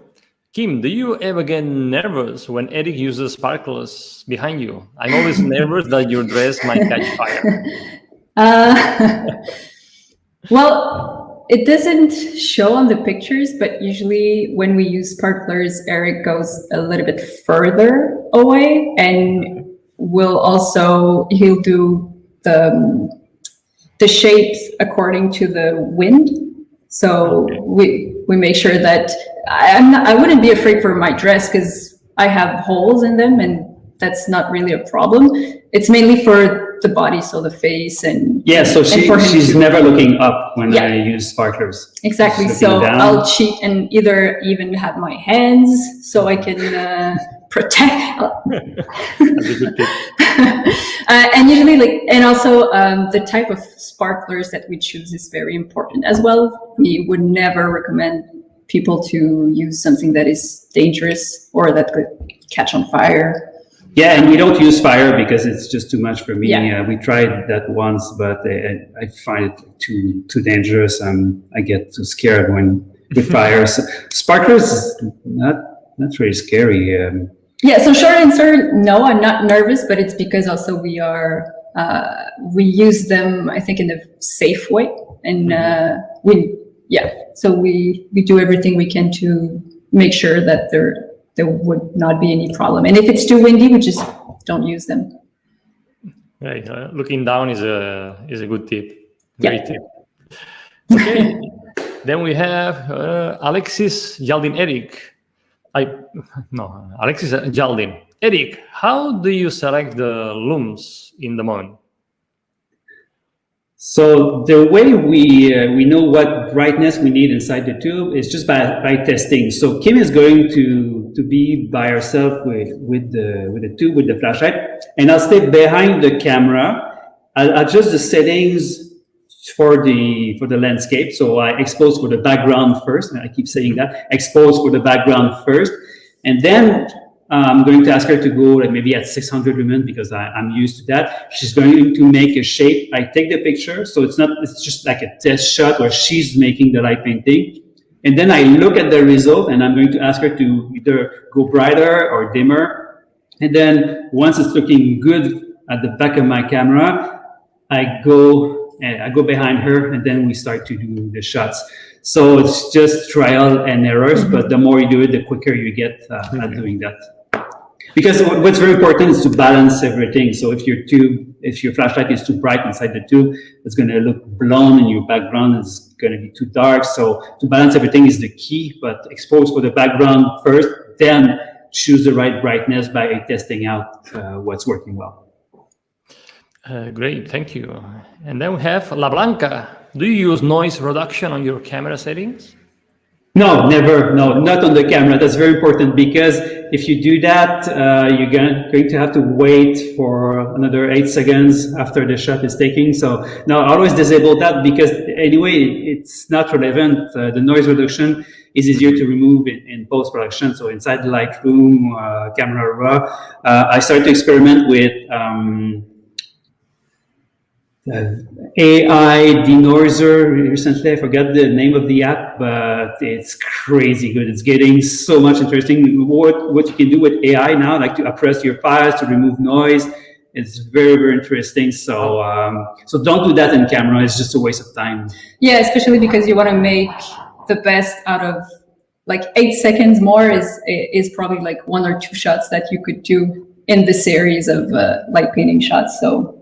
Speaker 1: Kim, do you ever get nervous when Eric uses sparklers behind you? I'm always nervous that your dress might catch fire.
Speaker 3: Well, it doesn't show on the pictures, but usually when we use sparklers, Eric goes a little bit further away, and he'll do the shapes according to the wind. So we make sure that I wouldn't be afraid for my dress because I have holes in them, and that's not really a problem. It's mainly for the body, so the face and
Speaker 2: so she's never looking up when I use sparklers.
Speaker 3: Exactly. So down. I'll cheat and even have my hands so I can protect.
Speaker 1: That's a good tip.
Speaker 3: And usually, and also the type of sparklers that we choose is very important as well. We would never recommend people to use something that is dangerous or that could catch on fire.
Speaker 2: Yeah, and we don't use fire because it's just too much for me. We tried that once, but I find it too dangerous, and I get too scared with fire. So sparklers is not really scary.
Speaker 3: So short answer, no, I'm not nervous, but it's because also we use them, I think, in a safe way, and so we do everything we can to make sure that there would not be any problem. And if it's too windy, we just don't use them.
Speaker 1: Right. Looking down is a good tip. Great tip. Okay. Then we have Alexis Jaldin Eric. Alexis Jaldin. Eric, how do you select the looms in the moon?
Speaker 2: So the way we know what brightness we need inside the tube is just by testing. So Kim is going to be by herself with the tube, with the flashlight, and I'll stay behind the camera. I'll adjust the settings for the landscape. So I expose for the background first. I keep saying that, expose for the background first, and then I'm going to ask her to go like maybe at 600 lumen because I'm used to that. She's going to make a shape. I take the picture, so it's just like a test shot where she's making the light painting. And then I look at the result, and I'm going to ask her to either go brighter or dimmer. And then once it's looking good at the back of my camera, I go behind her, and then we start to do the shots. So it's just trial and errors, but the more you do it, the quicker you get at doing that. Because what's very important is to balance everything. So if your flashlight is too bright inside the tube, it's going to look blown, and your background is going to be too dark. So to balance everything is the key, but expose for the background first, then choose the right brightness by testing out what's working well.
Speaker 1: Great, thank you. And then we have La Blanca. Do you use noise reduction on your camera settings?
Speaker 2: No, never. No, not on the camera. That's very important, because if you do that, you're going to have to wait for another 8 seconds after the shot is taken. So no, always disable that, because anyway, it's not relevant. The noise reduction is easier to remove in post-production. So inside the Lightroom, Camera Raw, I started to experiment with AI denoiser recently. I forgot the name of the app, but it's crazy good. It's getting so much interesting. What you can do with AI now, like to oppress your files, to remove noise. It's very, very interesting. So so don't do that in camera. It's just a waste of time.
Speaker 3: Yeah, especially because you want to make the best out of, like, 8 seconds more is probably like 1 or 2 shots that you could do in the series of light painting shots. So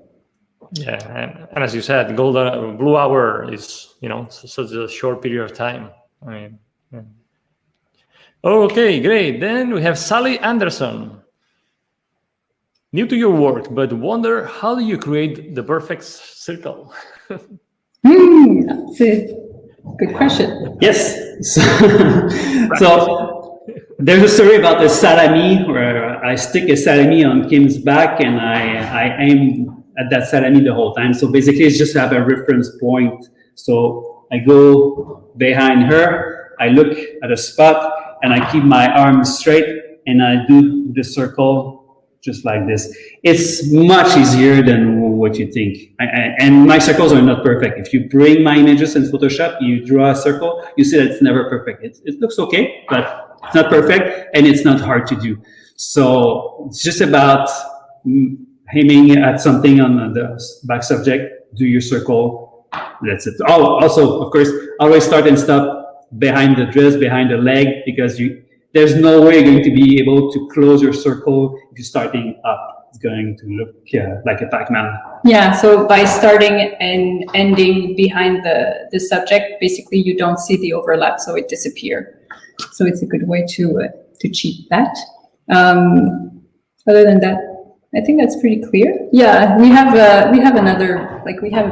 Speaker 1: yeah, and as you said, blue hour is, such a short period of time. I mean, yeah. Okay, great. Then we have Sally Anderson. New to your work, but wonder, how do you create the perfect circle?
Speaker 3: That's a good question.
Speaker 2: Yes. So there's a story about the salami, where I stick a salami on Kim's back, and I aim at that salami the whole time. So basically, it's just to have a reference point. So I go behind her, I look at a spot, and I keep my arms straight, and I do the circle just like this. It's much easier than what you think. And my circles are not perfect. If you bring my images in Photoshop, you draw a circle, you see that it's never perfect. It looks okay, but it's not perfect, and it's not hard to do. So it's just about aiming at something on the back subject, do your circle, that's it. Oh, also, of course, always start and stop behind the dress, behind the leg, because there's no way you're going to be able to close your circle if you're starting up. It's going to look like a Pac-Man.
Speaker 3: Yeah, so by starting and ending behind the subject, basically you don't see the overlap, so it disappears. So it's a good way to cheat that. Other than that, I think that's pretty clear. Yeah, we have a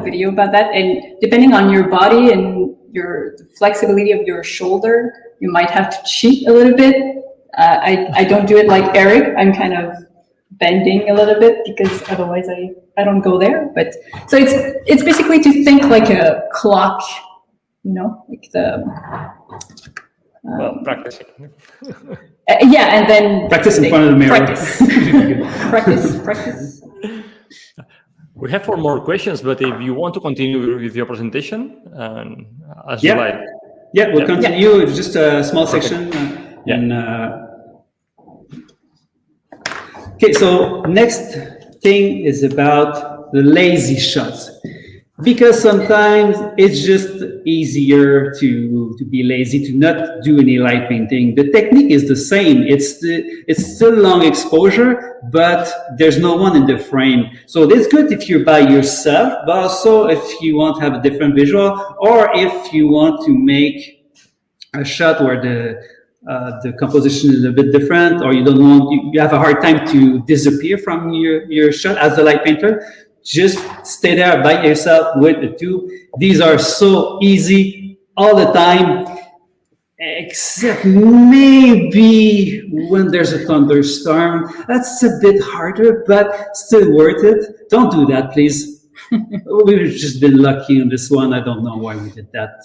Speaker 3: video about that, and depending on your body and the flexibility of your shoulder, you might have to cheat a little bit. I don't do it like Eric. I'm kind of bending a little bit, because otherwise I don't go there. But so it's basically to think like a clock, like the
Speaker 1: Practicing.
Speaker 3: Yeah, and then
Speaker 2: practice in front of the mirror.
Speaker 3: Practice.
Speaker 1: We have 4 more questions, but if you want to continue with your presentation, as you like.
Speaker 2: Yeah, we'll continue. Yeah. Just a small section. Okay, so next thing is about the lazy shots. Because sometimes it's just easier to be lazy, to not do any light painting. The technique is the same. It's still long exposure, but there's no one in the frame. So it's good if you're by yourself, but also if you want to have a different visual, or if you want to make a shot where the composition is a bit different, or you have a hard time to disappear from your shot as a light painter. Just stay there by yourself with the tube. These are so easy all the time, except maybe when there's a thunderstorm. That's a bit harder, but still worth it. Don't do that, please. We've just been lucky on this one. I don't know why we did that,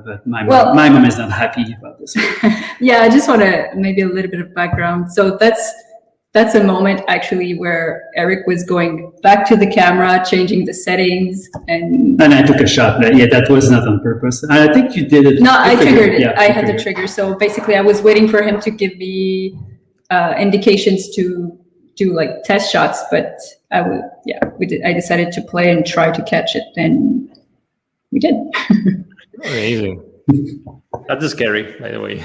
Speaker 2: but my mom is not happy about this one.
Speaker 3: Yeah, I just want to maybe a little bit of background. So that's a moment actually where Eric was going back to the camera, changing the settings, and
Speaker 2: I took a shot. Yeah, that was not on purpose. I think you did it.
Speaker 3: No, I triggered it. Yeah, I had the trigger. So basically, I was waiting for him to give me indications to do like test shots, but I decided to play and try to catch it, and we did.
Speaker 1: Amazing. That is scary, by the way.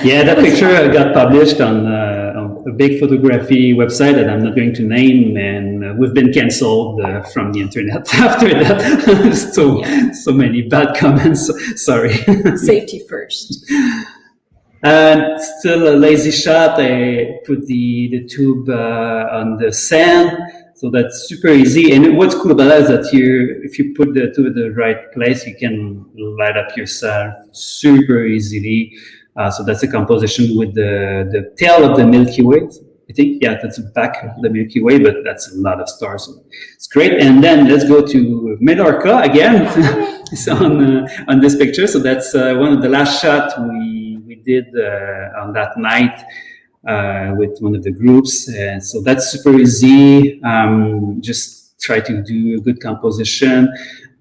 Speaker 2: Yeah, that picture got published on a big photography website that I'm not going to name, and we've been canceled from the internet after that. So many bad comments. Sorry.
Speaker 3: Safety first.
Speaker 2: And still a lazy shot. I put the tube on the sand, so that's super easy. And what's cool about that is that if you put the tube in the right place, you can light up yourself super easily. So that's a composition with the tail of the Milky Way. I think, yeah, that's the back of the Milky Way, but that's a lot of stars. So it's great. And then let's go to Menorca again. It's on this picture. So that's one of the last shots we did on that night with one of the groups. And so that's super easy. Just try to do a good composition.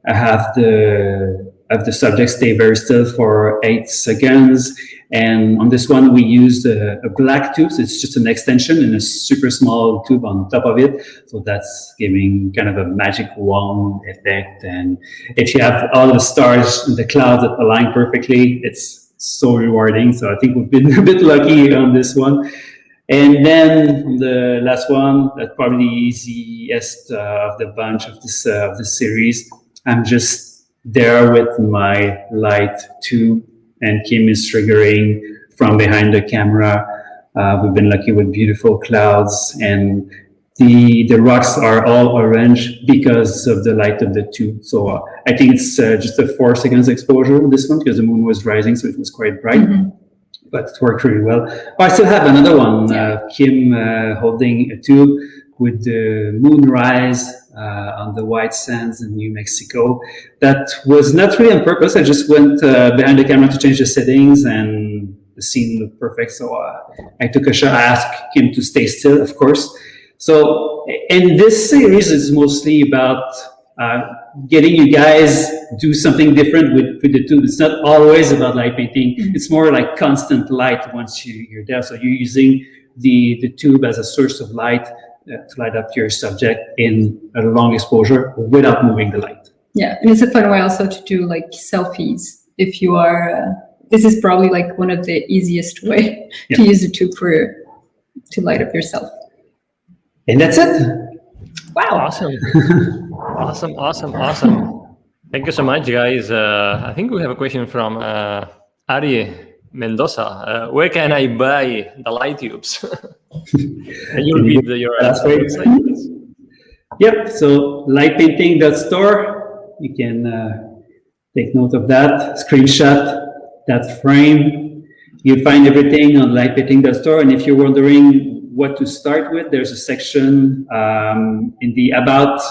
Speaker 2: I have the subject stay very still for 8 seconds. And on this one, we used a black tube. So it's just an extension and a super small tube on top of it. So that's giving kind of a magic wand effect. And if you have all the stars in the clouds that align perfectly, it's so rewarding. So I think we've been a bit lucky on this one. And then the last one, that's probably the easiest of the bunch of this series. I'm just there with my light tube, and Kim is triggering from behind the camera. We've been lucky with beautiful clouds, and the rocks are all orange because of the light of the tube. So I think it's just a 4 seconds exposure on this one because the moon was rising, so it was quite bright. Mm-hmm. But it worked really well. I still have another one, Kim holding a tube with the moonrise on the white sands in New Mexico. That was not really on purpose. I just went behind the camera to change the settings, and the scene looked perfect. So I took a shot. I asked Kim to stay still, of course. So, and this series is mostly about getting you guys do something different with the tube. It's not always about light painting. Mm-hmm. It's more like constant light once you're there. So you're using the tube as a source of light to light up your subject in a long exposure without moving the light.
Speaker 3: Yeah, and it's a fun way also to do like selfies. If you are, this is probably like one of the easiest way to use the tube to light up yourself.
Speaker 2: And that's it.
Speaker 3: Wow.
Speaker 1: Awesome. Thank you so much, guys. I think we have a question from Ari Mendoza. Where can I buy the light tubes? Can you read your website?
Speaker 2: Yep. So lightpainting.store. You can take note of that. Screenshot that frame. You find everything on lightpainting.store. And if you're wondering what to start with, there's a section in the About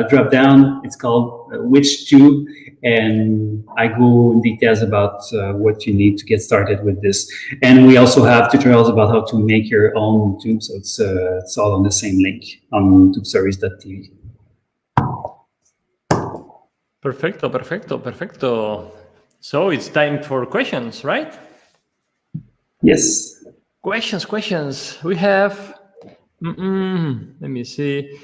Speaker 2: drop down. It's called Which Tube, and I go in details about what you need to get started with this. And we also have tutorials about how to make your own tube, so it's all on the same link on tubestories.tv.
Speaker 1: Perfecto. So it's time for questions, right?
Speaker 2: Yes.
Speaker 1: Questions. We have, let me see,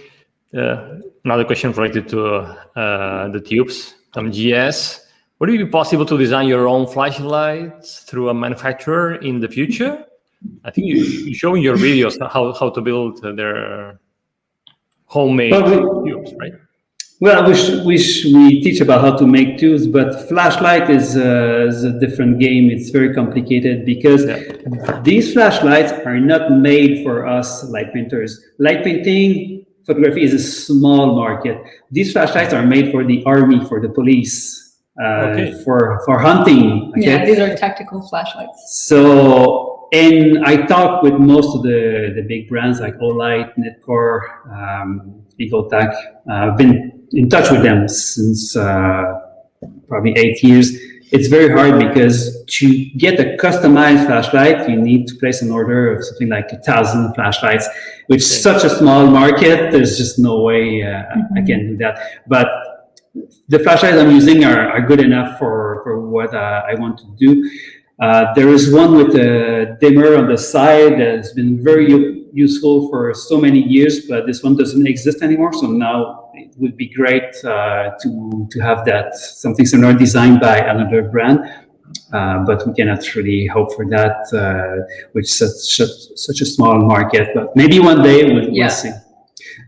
Speaker 1: another question related to the tubes, some GS. Would it be possible to design your own flashlights through a manufacturer in the future? I think you show in your videos how to build their homemade tubes, right?
Speaker 2: Well, we teach about how to make tubes, but flashlight is a different game. It's very complicated because these flashlights are not made for us light painters. Light painting photography is a small market. These flashlights are made for the army, for the police, for hunting. Okay?
Speaker 3: Yeah, these are tactical flashlights.
Speaker 2: So and I talked with most of the big brands like Olight, Netcore, Eagletak. I've been in touch with them since probably 8 years. It's very hard because to get a customized flashlight, you need to place an order of something like 1,000 flashlights, which is such a small market. There's just no way I can do that. But the flashlights I'm using are good enough for what I want to do. There is one with a dimmer on the side that has been very useful for so many years, but this one doesn't exist anymore. So now it would be great to have that, something similar designed by another brand. But we cannot really hope for that, with such a small market. But maybe one day we'll see.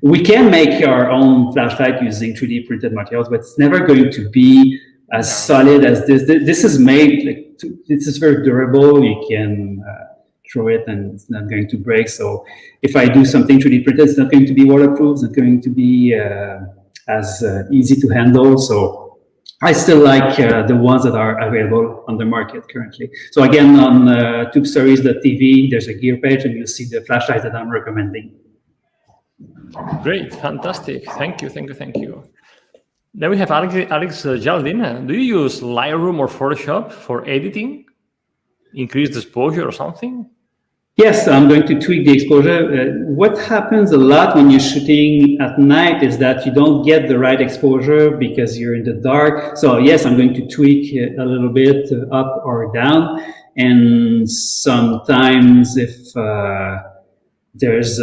Speaker 2: We can make our own flashlight using 3D printed materials, but it's never going to be as solid as this. This is made like this is very durable. You can throw it and it's not going to break. So if I do something 3D printed, it's not going to be waterproof. It's not going to be as easy to handle. So I still like the ones that are available on the market currently. So again, on tubestories.tv, there's a gear page, and you'll see the flashlight that I'm recommending.
Speaker 1: Great, fantastic. Thank you. Then we have Alex Jaldin. Do you use Lightroom or Photoshop for editing? Increase the exposure or something?
Speaker 2: Yes, I'm going to tweak the exposure. What happens a lot when you're shooting at night is that you don't get the right exposure because you're in the dark. So yes, I'm going to tweak it a little bit up or down. And sometimes if there's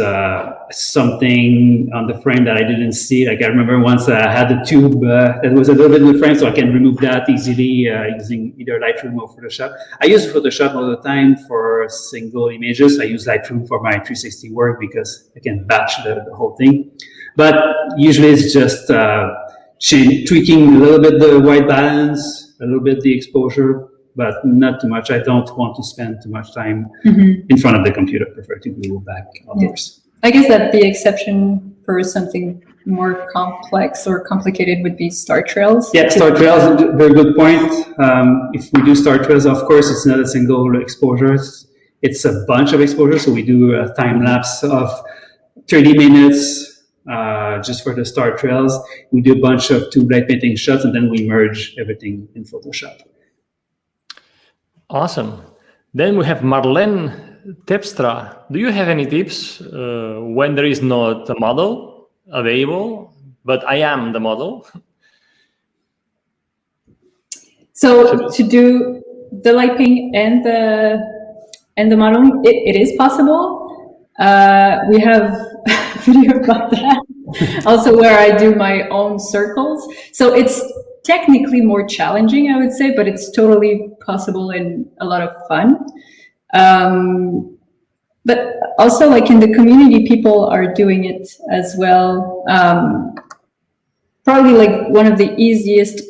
Speaker 2: something on the frame that I didn't see. Like I remember once I had a tube that was a little bit in the frame, so I can remove that easily using either Lightroom or Photoshop. I use Photoshop all the time for single images. I use Lightroom for my 360 work because I can batch the whole thing. But usually it's just tweaking a little bit the white balance, a little bit the exposure, but not too much. I don't want to spend too much time in front of the computer. I prefer to go back outdoors.
Speaker 3: I guess that the exception for something more complex or complicated would be star trails.
Speaker 2: Yeah, star trails, very good point. If we do star trails, of course, it's not a single exposure. It's a bunch of exposures. So we do a time lapse of 30 minutes just for the star trails. We do a bunch of tube light painting shots, and then we merge everything in Photoshop.
Speaker 1: Awesome. Then we have Marlene Tepstra. Do you have any tips when there is not a model available, but I am the model?
Speaker 3: So to do the light painting and the modeling, it is possible. We have a video about that. Also, where I do my own circles. So it's technically more challenging, I would say, but it's totally possible and a lot of fun. But also, like in the community, people are doing it as well. Probably like one of the easiest,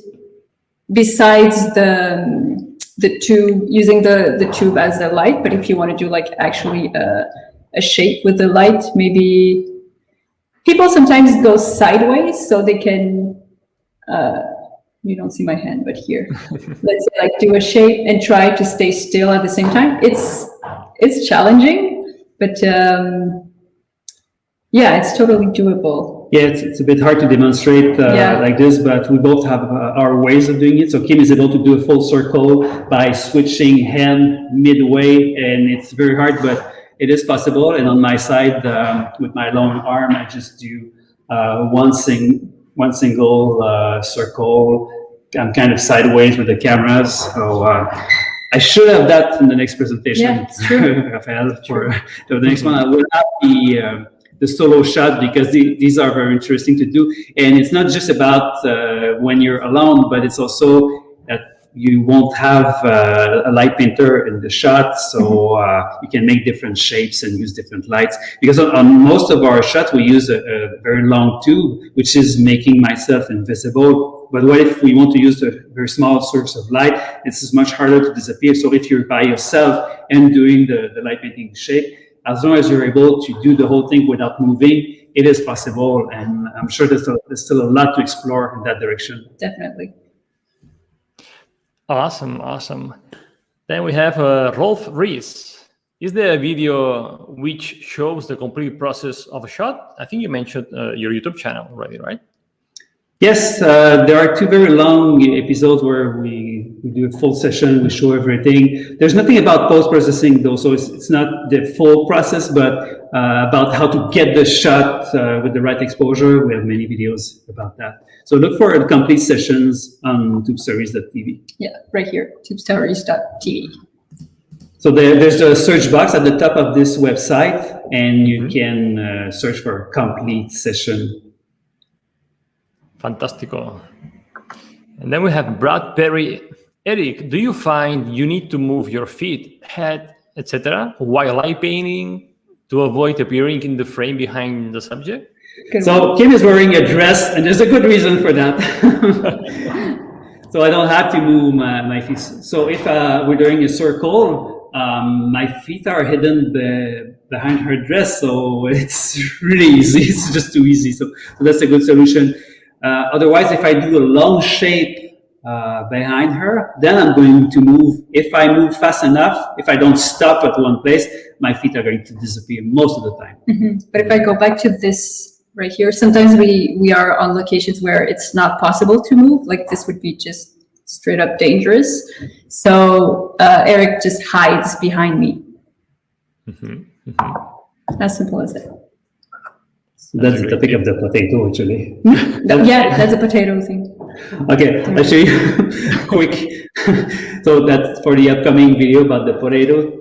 Speaker 3: besides the tube, using the tube as the light. But if you want to do like actually a shape with the light, maybe people sometimes go sideways so they can. You don't see my hand, but here, let's say like do a shape and try to stay still at the same time. It's challenging, but yeah, it's totally doable.
Speaker 2: Yeah, it's a bit hard to demonstrate like this, but we both have our ways of doing it. So Kim is able to do a full circle by switching hand midway, and it's very hard, but it is possible. And on my side, with my long arm, I just do one single circle. I'm kind of sideways with the cameras. So I should have that in the next presentation.
Speaker 3: Yeah, it's true.
Speaker 2: Raphael, for the next one. I will have the solo shot because these are very interesting to do. And it's not just about when you're alone, but it's also that you won't have a light painter in the shot, so you can make different shapes and use different lights. Because on most of our shots, we use a very long tube, which is making myself invisible. But what if we want to use a very small source of light? It's much harder to disappear. So if you're by yourself and doing the light painting shape, as long as you're able to do the whole thing without moving, it is possible. And I'm sure there's still a lot to explore in that direction.
Speaker 3: Definitely.
Speaker 1: Awesome. Then we have Rolf Rees. Is there a video which shows the complete process of a shot? I think you mentioned your YouTube channel already, right?
Speaker 2: Yes, there are 2 very long episodes where we do a full session, we show everything. There's nothing about post-processing though, so it's not the full process, but about how to get the shot with the right exposure. We have many videos about that. So look for the complete sessions on tubestories.tv.
Speaker 3: Yeah, right here, tubestories.tv.
Speaker 2: So there's a search box at the top of this website, and you can search for a complete session.
Speaker 1: Fantastico. And then we have Brad Perry. Eric, do you find you need to move your feet, head, etc. while eye painting to avoid appearing in the frame behind the subject?
Speaker 2: So Kim is wearing a dress, and there's a good reason for that. So I don't have to move my feet. So if we're doing a circle, my feet are hidden behind her dress, so it's really easy. It's just too easy. So that's a good solution. Otherwise, if I do a long shape behind her, then I'm going to move. If I move fast enough, if I don't stop at one place, my feet are going to disappear most of the time.
Speaker 3: But if I go back to this right here, sometimes we are on locations where it's not possible to move. Like this would be just straight up dangerous. So Eric just hides behind me. As simple as that.
Speaker 2: That's the topic of the potato, actually.
Speaker 3: Yeah, that's a potato thing.
Speaker 2: Okay, I'll show you quick. So that's for the upcoming video about the potato.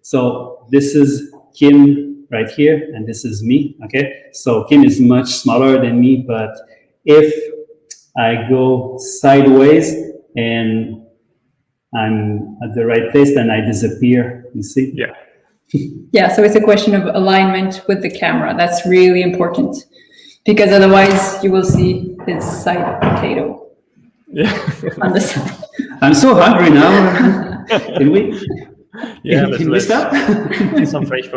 Speaker 2: So this is Kim right here, and this is me, okay? So Kim is much smaller than me, but if I go sideways and I'm at the right place, then I disappear, you see?
Speaker 1: Yeah.
Speaker 3: Yeah, so it's a question of alignment with the camera. That's really important, because otherwise you will see his side potato on the side.
Speaker 2: I'm so hungry now. Can we?
Speaker 1: Yeah,
Speaker 2: Can we stop?
Speaker 1: Some French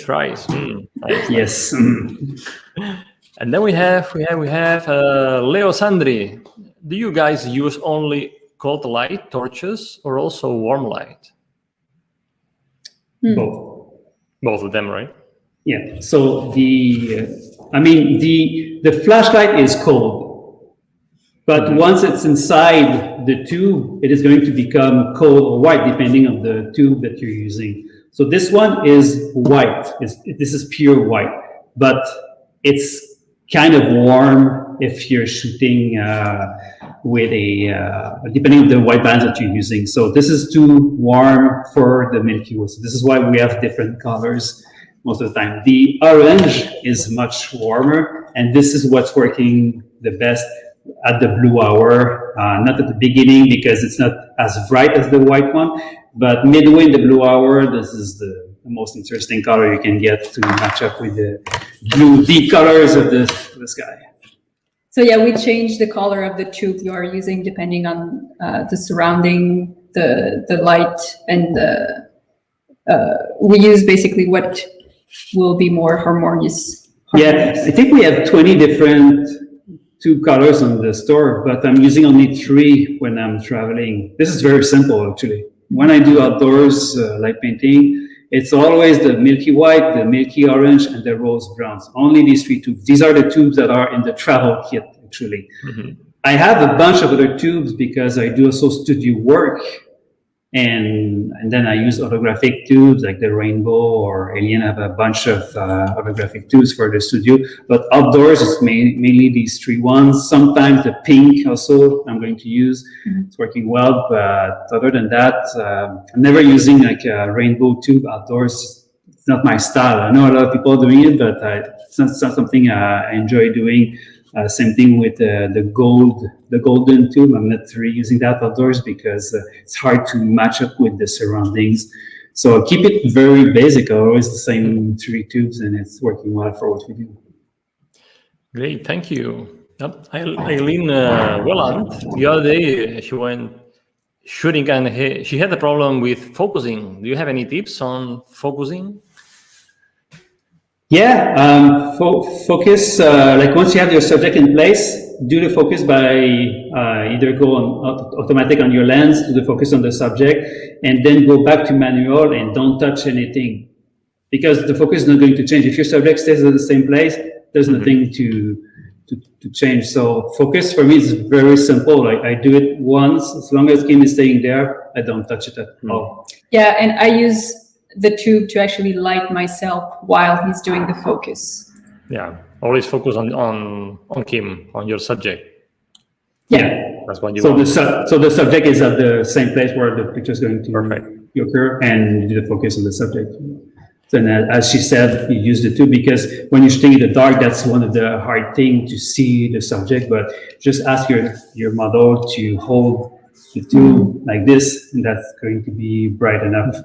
Speaker 1: fries. Nice.
Speaker 2: Yes.
Speaker 1: And then we have Leo Sandri. Do you guys use only cold light torches or also warm light? Both of them, right?
Speaker 2: Yeah. So the flashlight is cold, but once it's inside the tube, it is going to become cold or white depending on the tube that you're using. So this one is white. This is pure white, but it's kind of warm if you're shooting with depending on the white balance that you're using. So this is too warm for the Milky Way. So this is why we have different colors most of the time. The orange is much warmer, and this is what's working the best at the blue hour, not at the beginning because it's not as bright as the white one, but midway in the blue hour, this is the most interesting color you can get to match up with the blue deep colors of the sky.
Speaker 3: So yeah, we change the color of the tube you are using depending on the surrounding, the light, and we use basically what will be more harmonious.
Speaker 2: Yeah, I think we have 20 different tube colors on the store, but I'm using only 3 when I'm traveling. This is very simple, actually. When I do outdoors light painting, it's always the Milky White, the Milky Orange, and the Rose Browns. Only these 3 tubes. These are the tubes that are in the travel kit, actually. I have a bunch of other tubes because I do also studio work, and then I use holographic tubes like the Rainbow or Alien. I have a bunch of holographic tubes for the studio, but outdoors it's mainly these 3 ones. Sometimes the pink also I'm going to use. It's working well, but other than that, I'm never using like a rainbow tube outdoors. It's not my style. I know a lot of people are doing it, but it's not something I enjoy doing. Same thing with the golden tube. I'm not really using that outdoors because it's hard to match up with the surroundings. So keep it very basic. Always the same 3 tubes, and it's working well for what we do.
Speaker 1: Great, thank you. Eileen Welland, the other day she went shooting and she had a problem with focusing. Do you have any tips on focusing?
Speaker 2: Yeah, focus, like once you have your subject in place, do the focus by either go on automatic on your lens, do the focus on the subject, and then go back to manual and don't touch anything. Because the focus is not going to change. If your subject stays at the same place, there's nothing to change. So focus for me is very simple. I do it once. As long as Kim is staying there, I don't touch it at all.
Speaker 3: Yeah, and I use the tube to actually light myself while he's doing the focus.
Speaker 1: Yeah, always focus on Kim, on your subject.
Speaker 2: Yeah,
Speaker 1: that's what you
Speaker 2: so
Speaker 1: want.
Speaker 2: So the subject is at the same place where the picture is going to
Speaker 1: Perfect.
Speaker 2: occur, and you do the focus on the subject. And as she said, you use the tube because when you're shooting in the dark, that's one of the hard things to see the subject. But just ask your model to hold the tube like this, and that's going to be bright enough.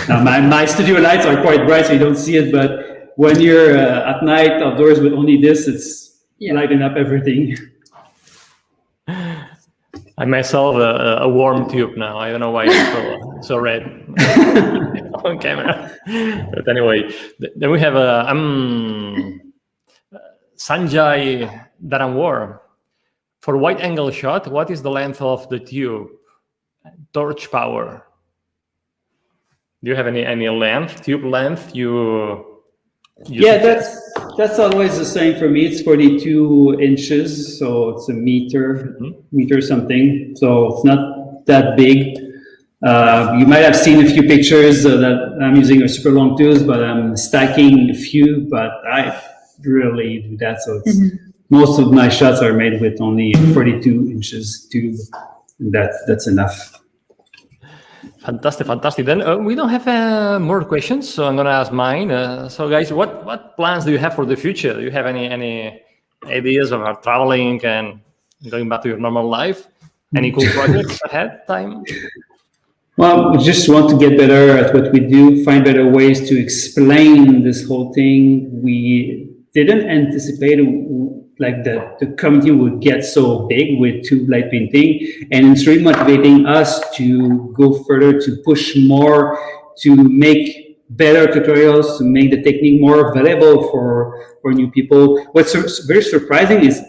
Speaker 2: Now, my studio lights are quite bright, so you don't see it. But when you're at night outdoors with only this, it's lighting up everything.
Speaker 1: I myself a warm tube now. I don't know why it's so red on camera. But anyway, then we have Sanjay Daranwar. For wide angle shot, what is the length of the tube? Torch power. Do you have any length, tube length?
Speaker 2: Yeah, that's always the same for me. It's 42 inches, so it's a meter, meter something. So it's not that big. You might have seen a few pictures that I'm using a super long tubes, but I'm stacking a few. But I rarely do that. So it's, most of my shots are made with only 42 inches tube. And that's enough.
Speaker 1: Fantastic, fantastic. Then we don't have more questions, so I'm gonna ask mine. So, guys, what plans do you have for the future? Do you have any ideas about traveling and going back to your normal life? Any cool projects ahead? Time?
Speaker 2: Well, we just want to get better at what we do, find better ways to explain this whole thing. We didn't anticipate like the community would get so big with tube light painting, and it's really motivating us to go further, to push more, to make better tutorials, to make the technique more available for new people. What's very surprising is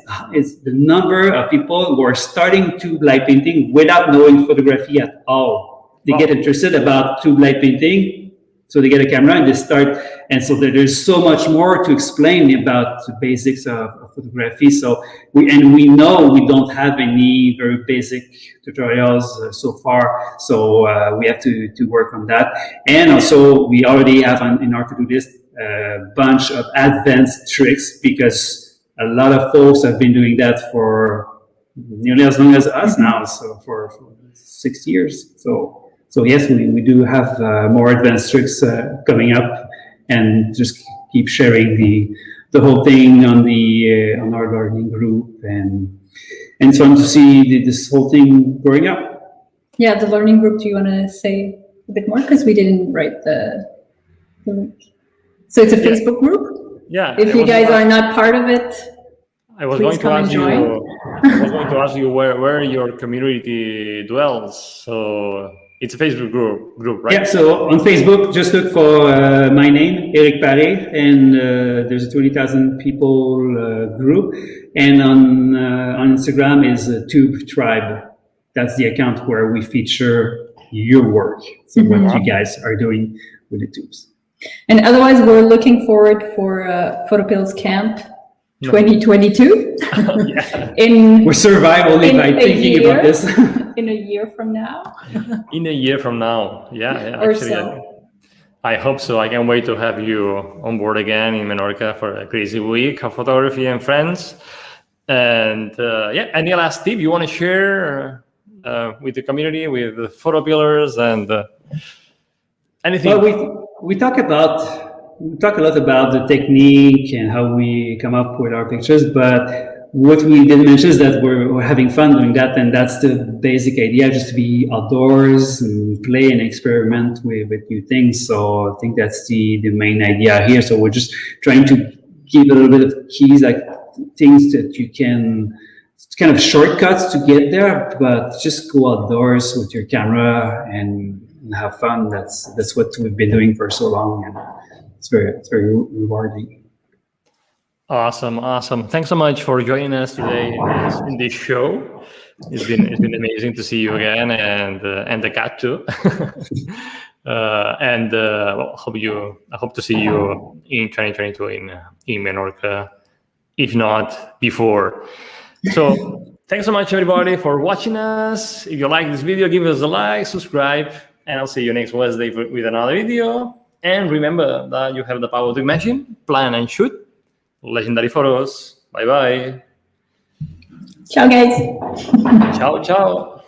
Speaker 2: the number of people who are starting tube light painting without knowing photography at all. They get interested about tube light painting, so they get a camera and they start. And so there's so much more to explain about the basics of photography. So we know we don't have any very basic tutorials so far. So we have to work on that. And also we already have in our to-do list a bunch of advanced tricks, because a lot of folks have been doing that for nearly as long as us now. So for 6 years. So yes, we do have more advanced tricks coming up, and just keep sharing the whole thing on our learning group, and it's fun to see this whole thing growing up.
Speaker 3: Yeah, the learning group. Do you want to say a bit more, because we didn't write the link? So it's a Facebook group.
Speaker 1: Yeah.
Speaker 3: If you guys are not part of it,
Speaker 1: I was going to ask you where your community dwells. So it's a Facebook group, right?
Speaker 2: Yeah, so on Facebook, just look for my name, Eric Paré, and there's a 20,000 people group. And on Instagram is Tube Tribe. That's the account where we feature your work. So what you guys are doing with the tubes.
Speaker 3: And otherwise, we're looking forward for PhotoPills Camp 2022.
Speaker 2: We survive only by thinking about this.
Speaker 3: In a year from now.
Speaker 1: In a year from now, yeah.
Speaker 3: Or
Speaker 1: actually,
Speaker 3: so.
Speaker 1: I hope so. I can't wait to have you on board again in Menorca for a crazy week of photography and friends. And any last tip you want to share with the community, with the PhotoPillers, and anything?
Speaker 2: Well, we talk a lot about the technique and how we come up with our pictures, but what we didn't mention is that we're having fun doing that, and that's the basic idea, just to be outdoors and play and experiment with new things. So I think that's the main idea here. So we're just trying to give a little bit of keys, like things that you can, kind of shortcuts to get there, but just go outdoors with your camera and have fun. That's what we've been doing for so long, and it's very rewarding.
Speaker 1: Awesome, awesome. Thanks so much for joining us today in this show. It's been amazing to see you again, and the cat too. Well, I hope to see you in 2022 in Menorca, if not before. So thanks so much, everybody, for watching us. If you like this video, give us a like, subscribe, and I'll see you next Wednesday with another video. And remember that you have the power to imagine, plan, and shoot legendary photos. Bye bye.
Speaker 3: Ciao, guys.
Speaker 1: Ciao, ciao.